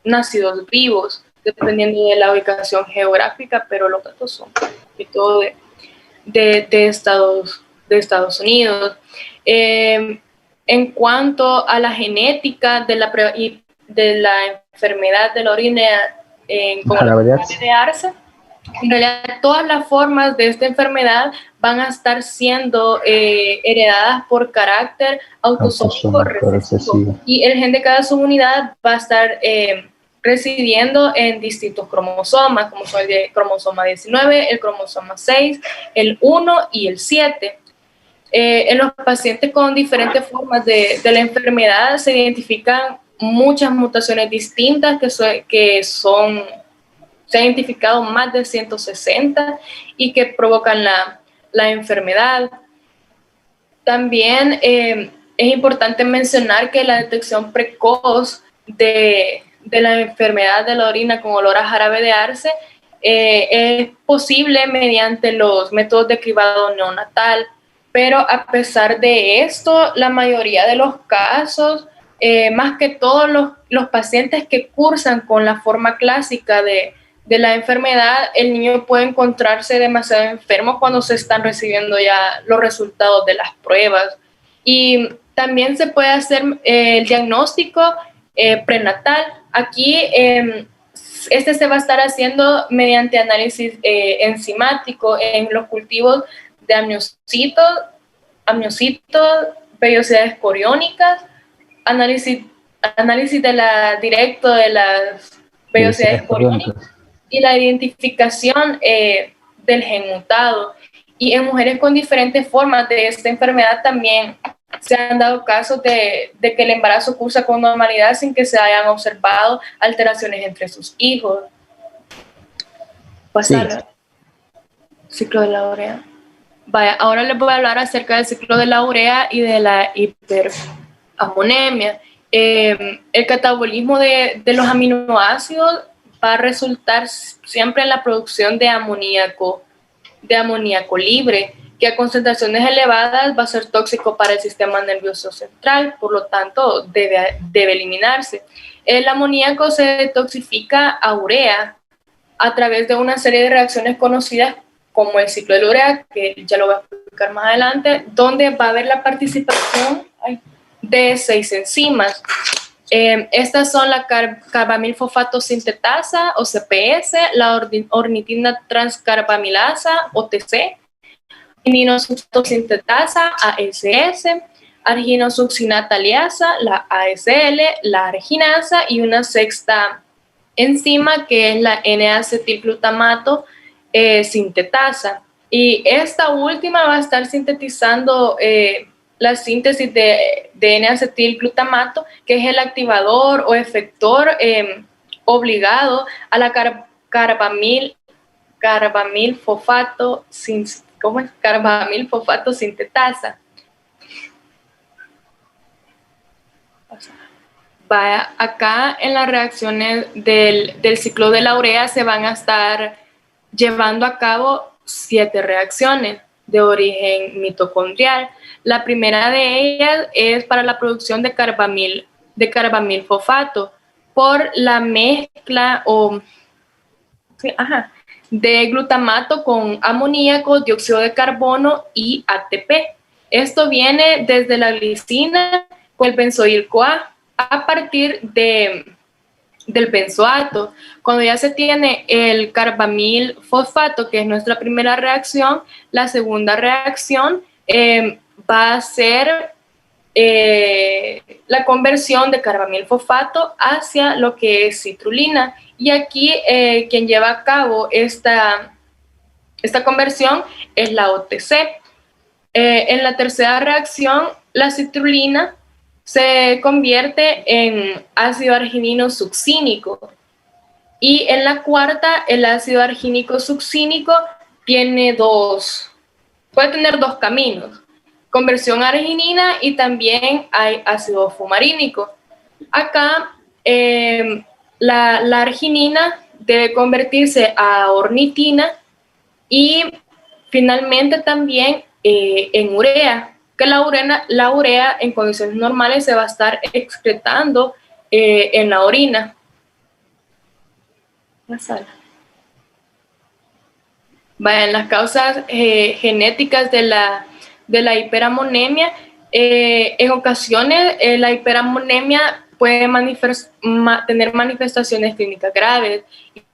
nacidos vivos. dependiendo de la ubicación geográfica, pero los datos son y todo de Estados Unidos. En cuanto a la genética de la enfermedad de la orina en realidad todas las formas de esta enfermedad van a estar siendo heredadas por carácter autosómico recesivo, y el gen de cada subunidad va a estar residiendo en distintos cromosomas, como son el cromosoma 19, el cromosoma 6, el 1 y el 7. En los pacientes con diferentes formas de la enfermedad se identifican muchas mutaciones distintas se han identificado más de 160 y que provocan la enfermedad. También es importante mencionar que la detección precoz de la enfermedad de la orina con olor a jarabe de arce es posible mediante los métodos de cribado neonatal, pero a pesar de esto, la mayoría de los casos, más que todos los pacientes que cursan con la forma clásica de la enfermedad, el niño puede encontrarse demasiado enfermo cuando se están recibiendo ya los resultados de las pruebas. Y también se puede hacer el diagnóstico prenatal. Aquí este se va a estar haciendo mediante análisis enzimático en los cultivos de amniocitos, vellosidades coriónicas, análisis directo de las vellosidades coriónicas y la identificación del gen mutado. Y en mujeres con diferentes formas de esta enfermedad también se han dado casos de que el embarazo cursa con normalidad sin que se hayan observado alteraciones entre sus hijos. Pasar ciclo de la urea. Vaya, ahora les voy a hablar acerca del ciclo de la urea y de la hiperamonemia. El catabolismo de los aminoácidos va a resultar siempre en la producción de amoníaco libre, que a concentraciones elevadas va a ser tóxico para el sistema nervioso central, por lo tanto debe eliminarse. El amoníaco se detoxifica a urea a través de una serie de reacciones conocidas como el ciclo de la urea, que ya lo voy a explicar más adelante, donde va a haber la participación de 6 enzimas. Estas son la carbamilfosfato sintetasa o CPS, la ornitina transcarbamilasa o TC, arginosulfato sintetasa ASS, arginosuccinata liasa, la ASL, la arginasa y una sexta enzima que es la N-acetilglutamato sintetasa. Y esta última va a estar sintetizando la síntesis de N-acetilglutamato, que es el activador o efector obligado a la carbamilfosfato sintetasa. Acá en las reacciones del ciclo de la urea se van a estar llevando a cabo 7 reacciones de origen mitocondrial. La primera de ellas es para la producción de carbamilfosfato por la mezcla de glutamato con amoníaco, dióxido de carbono y ATP. Esto viene desde la glicina con el benzoil-CoA a partir del benzoato. Cuando ya se tiene el carbamilfosfato, que es nuestra primera reacción, la segunda reacción va a ser la conversión de carbamilfosfato hacia lo que es citrulina. Y aquí quien lleva a cabo esta conversión es la OTC. En la tercera reacción, la citrulina se convierte en ácido arginino succínico. Y en la cuarta, el ácido argínico succínico puede tener dos caminos: conversión a arginina y también hay ácido fumarínico. Acá la arginina debe convertirse a ornitina y finalmente también en urea, que la urea en condiciones normales se va a estar excretando en la orina. Vaya, en las causas genéticas de la hiperamonemia, en ocasiones la hiperamonemia puede tener manifestaciones clínicas graves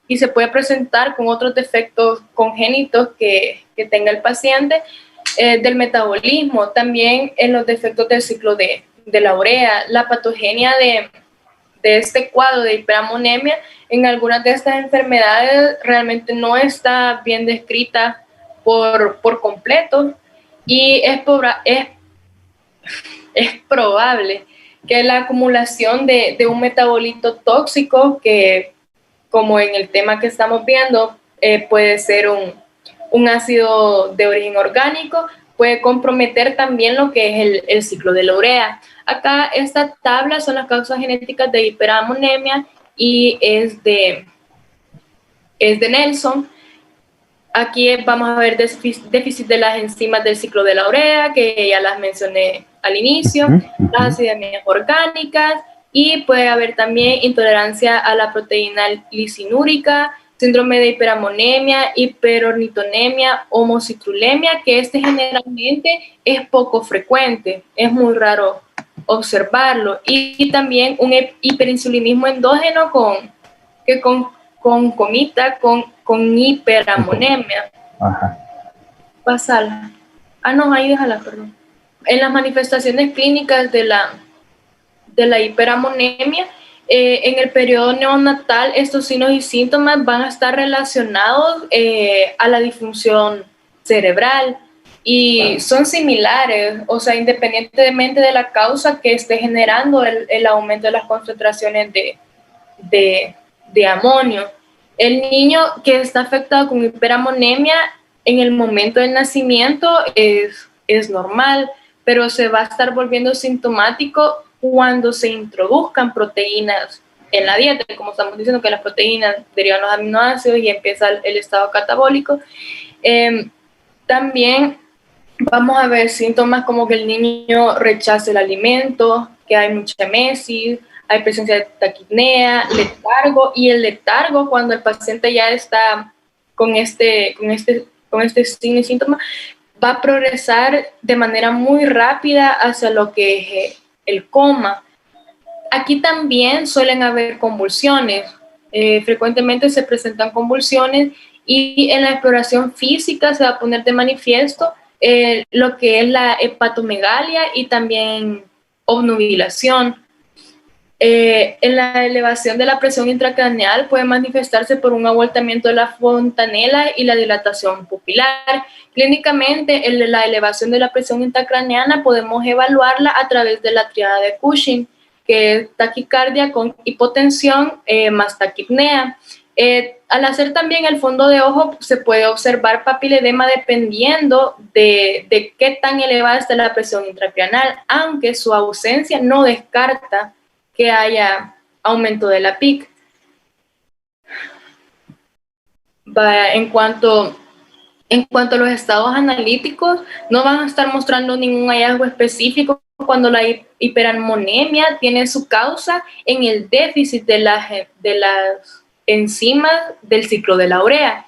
y se puede presentar con otros defectos congénitos que tenga el paciente del metabolismo, también en los defectos del ciclo de la urea. La patogenia de este cuadro de hiperamonemia en algunas de estas enfermedades realmente no está bien descrita por completo y es probable que la acumulación de un metabolito tóxico, que como en el tema que estamos viendo puede ser un ácido de origen orgánico, puede comprometer también lo que es el ciclo de la urea. Acá esta tabla son las causas genéticas de hiperamonemia y es de Nelson. Aquí vamos a ver déficit de las enzimas del ciclo de la urea, que ya las mencioné al inicio, las acidemias orgánicas, y puede haber también intolerancia a la proteína lisinúrica, síndrome de hiperamonemia, hiperornitonemia, homocitrulemia, que generalmente es poco frecuente, es muy raro observarlo, y también un hiperinsulinismo endógeno con hiperamonemia. Ajá. Pásala. No, ahí déjala, perdón. En las manifestaciones clínicas de la hiperamonemia, en el periodo neonatal, estos signos y síntomas van a estar relacionados a la disfunción cerebral y son similares, o sea, independientemente de la causa que esté generando el aumento de las concentraciones de amonio. El niño que está afectado con hiperamonemia en el momento del nacimiento es normal, pero se va a estar volviendo sintomático cuando se introduzcan proteínas en la dieta, como estamos diciendo que las proteínas derivan los aminoácidos y empieza el estado catabólico. También vamos a ver síntomas como que el niño rechace el alimento, que hay mucha emesis, hay presencia de taquipnea, letargo, y el letargo cuando el paciente ya está con este signo y síntoma, va a progresar de manera muy rápida hacia lo que es el coma. Aquí también suelen haber convulsiones, frecuentemente se presentan convulsiones y en la exploración física se va a poner de manifiesto lo que es la hepatomegalia y también obnubilación. En la elevación de la presión intracraneal puede manifestarse por un abultamiento de la fontanela y la dilatación pupilar. Clínicamente, la elevación de la presión intracraneana podemos evaluarla a través de la triada de Cushing, que es taquicardia con hipotensión más taquipnea. Al hacer también el fondo de ojo se puede observar papiledema dependiendo de qué tan elevada está la presión intracraneal, aunque su ausencia no descarta que haya aumento de la PIC. En cuanto a los estados analíticos, no van a estar mostrando ningún hallazgo específico cuando la hiperamonemia tiene su causa en el déficit de las enzimas del ciclo de la urea,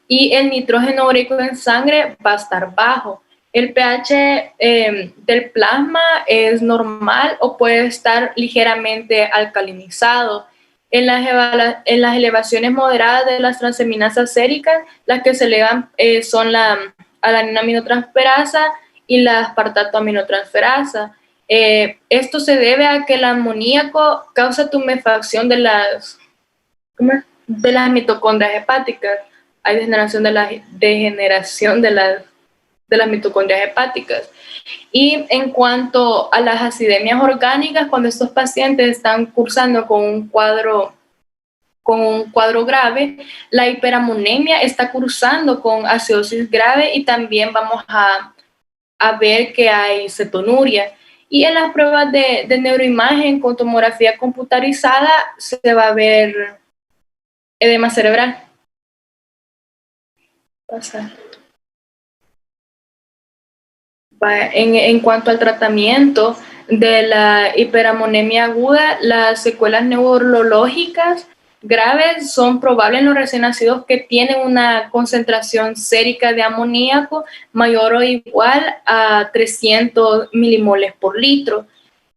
y el nitrógeno ureico en sangre va a estar bajo. El pH del plasma es normal o puede estar ligeramente alcalinizado. En las elevaciones moderadas de las transaminasas séricas, las que se elevan son la alanina aminotransferasa y la aspartato aminotransferasa. Esto se debe a que el amoníaco causa tumefacción de las mitocondrias hepáticas. Hay degeneración de las mitocondrias hepáticas. Y en cuanto a las acidemias orgánicas, cuando estos pacientes están cursando con un cuadro grave, la hiperamonemia está cursando con acidosis grave y también vamos a ver que hay cetonuria. Y en las pruebas de neuroimagen con tomografía computarizada se va a ver edema cerebral. En cuanto al tratamiento de la hiperamonemia aguda, las secuelas neurológicas graves son probables en los recién nacidos que tienen una concentración sérica de amoníaco mayor o igual a 300 milimoles por litro.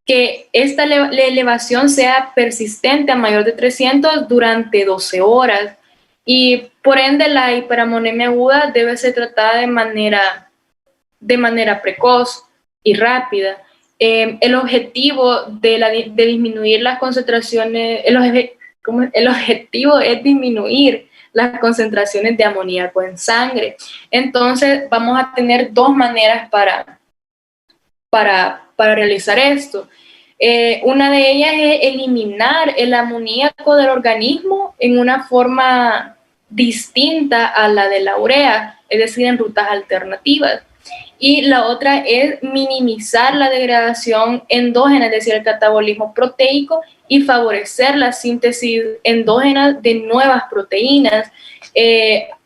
Que esta elevación sea persistente a mayor de 300 durante 12 horas. Y por ende la hiperamonemia aguda debe ser tratada de manera precoz y rápida. El objetivo de disminuir las concentraciones, el objetivo es disminuir las concentraciones de amoníaco en sangre. Entonces vamos a tener dos maneras para realizar esto. Una de ellas es eliminar el amoníaco del organismo en una forma distinta a la de la urea, es decir, en rutas alternativas. Y la otra es minimizar la degradación endógena, es decir, el catabolismo proteico, y favorecer la síntesis endógena de nuevas proteínas,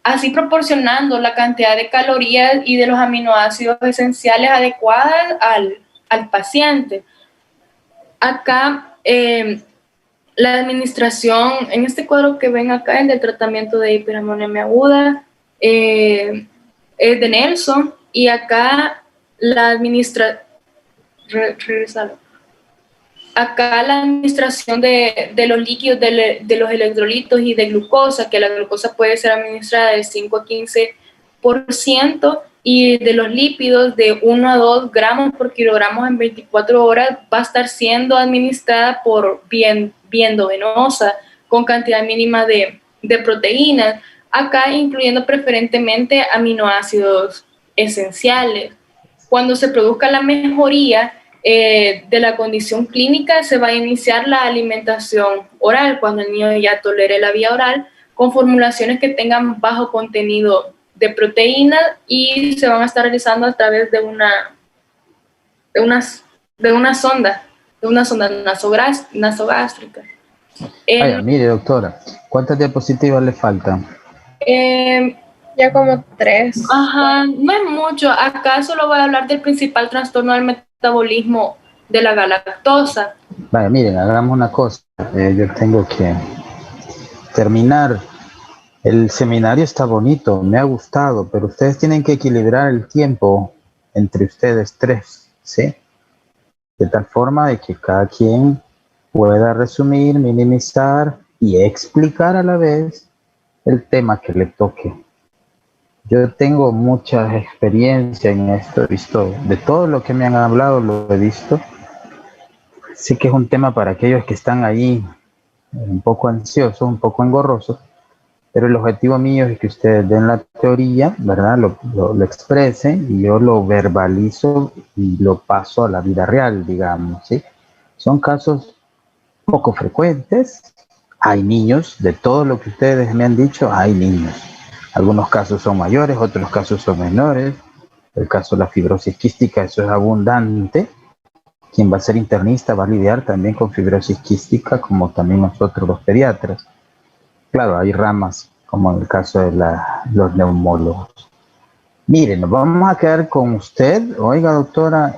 así proporcionando la cantidad de calorías y de los aminoácidos esenciales adecuadas al paciente. Acá, la administración, en este cuadro que ven acá, el del tratamiento de hiperamonemia aguda, es de Nelson, y acá la administración de los líquidos, de los electrolitos y de glucosa, que la glucosa puede ser administrada del 5 a 15%, y de los lípidos de 1 a 2 gramos por kilogramo en 24 horas, va a estar siendo administrada por vía endovenosa, con cantidad mínima de proteínas, acá incluyendo preferentemente aminoácidos esenciales. Cuando se produzca la mejoría de la condición clínica, se va a iniciar la alimentación oral, cuando el niño ya tolere la vía oral, con formulaciones que tengan bajo contenido de proteínas, y se van a estar realizando a través de una sonda nasogástrica. Mire, doctora, ¿cuántas diapositivas le faltan? Ya como 3. Ajá, no es mucho. Acá solo voy a hablar del principal trastorno del metabolismo de la galactosa. Vaya, miren, hagamos una cosa. Yo tengo que terminar. El seminario está bonito, me ha gustado, pero ustedes tienen que equilibrar el tiempo entre ustedes tres, ¿sí? De tal forma de que cada quien pueda resumir, minimizar y explicar a la vez el tema que le toque. Yo tengo mucha experiencia en esto, he visto, de todo lo que me han hablado lo he visto. Sí que es un tema para aquellos que están ahí un poco ansiosos, un poco engorrosos, pero el objetivo mío es que ustedes den la teoría, ¿verdad? Lo expresen, y yo lo verbalizo y lo paso a la vida real, digamos, ¿sí? Son casos poco frecuentes. Hay niños, de todo lo que ustedes me han dicho, hay niños. Algunos casos son mayores, otros casos son menores. El caso de la fibrosis quística, eso es abundante. Quien va a ser internista va a lidiar también con fibrosis quística, como también nosotros los pediatras. Claro, hay ramas, como en el caso de los neumólogos. Miren, nos vamos a quedar con usted. Oiga, doctora,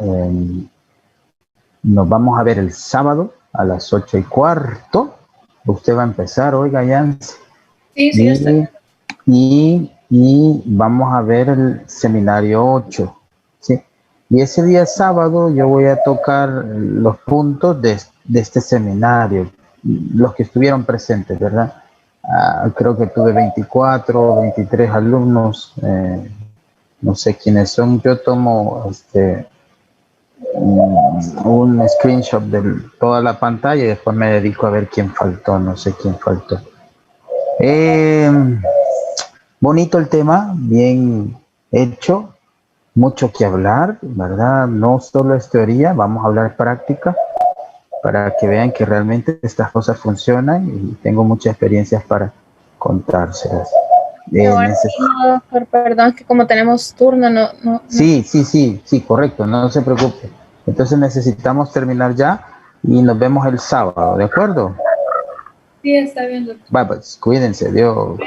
nos vamos a ver el sábado a las 8:15. Usted va a empezar, oiga, Yancy. Sí, está bien. Y vamos a ver el seminario 8, ¿sí? Y ese día sábado yo voy a tocar los puntos de este seminario, los que estuvieron presentes, ¿verdad? Creo que tuve 24 o 23 alumnos, no sé quiénes son. Yo tomo un screenshot de toda la pantalla y después me dedico a ver quién faltó, no sé quién faltó. Bonito el tema, bien hecho, mucho que hablar, ¿verdad? No solo es teoría, vamos a hablar práctica para que vean que realmente estas cosas funcionan, y tengo muchas experiencias para contárselas. Doctor, perdón, es que como tenemos turno, no. Sí, correcto, no se preocupe. Entonces necesitamos terminar ya y nos vemos el sábado, ¿de acuerdo? Sí, está bien, doctor. Pues cuídense, Dios.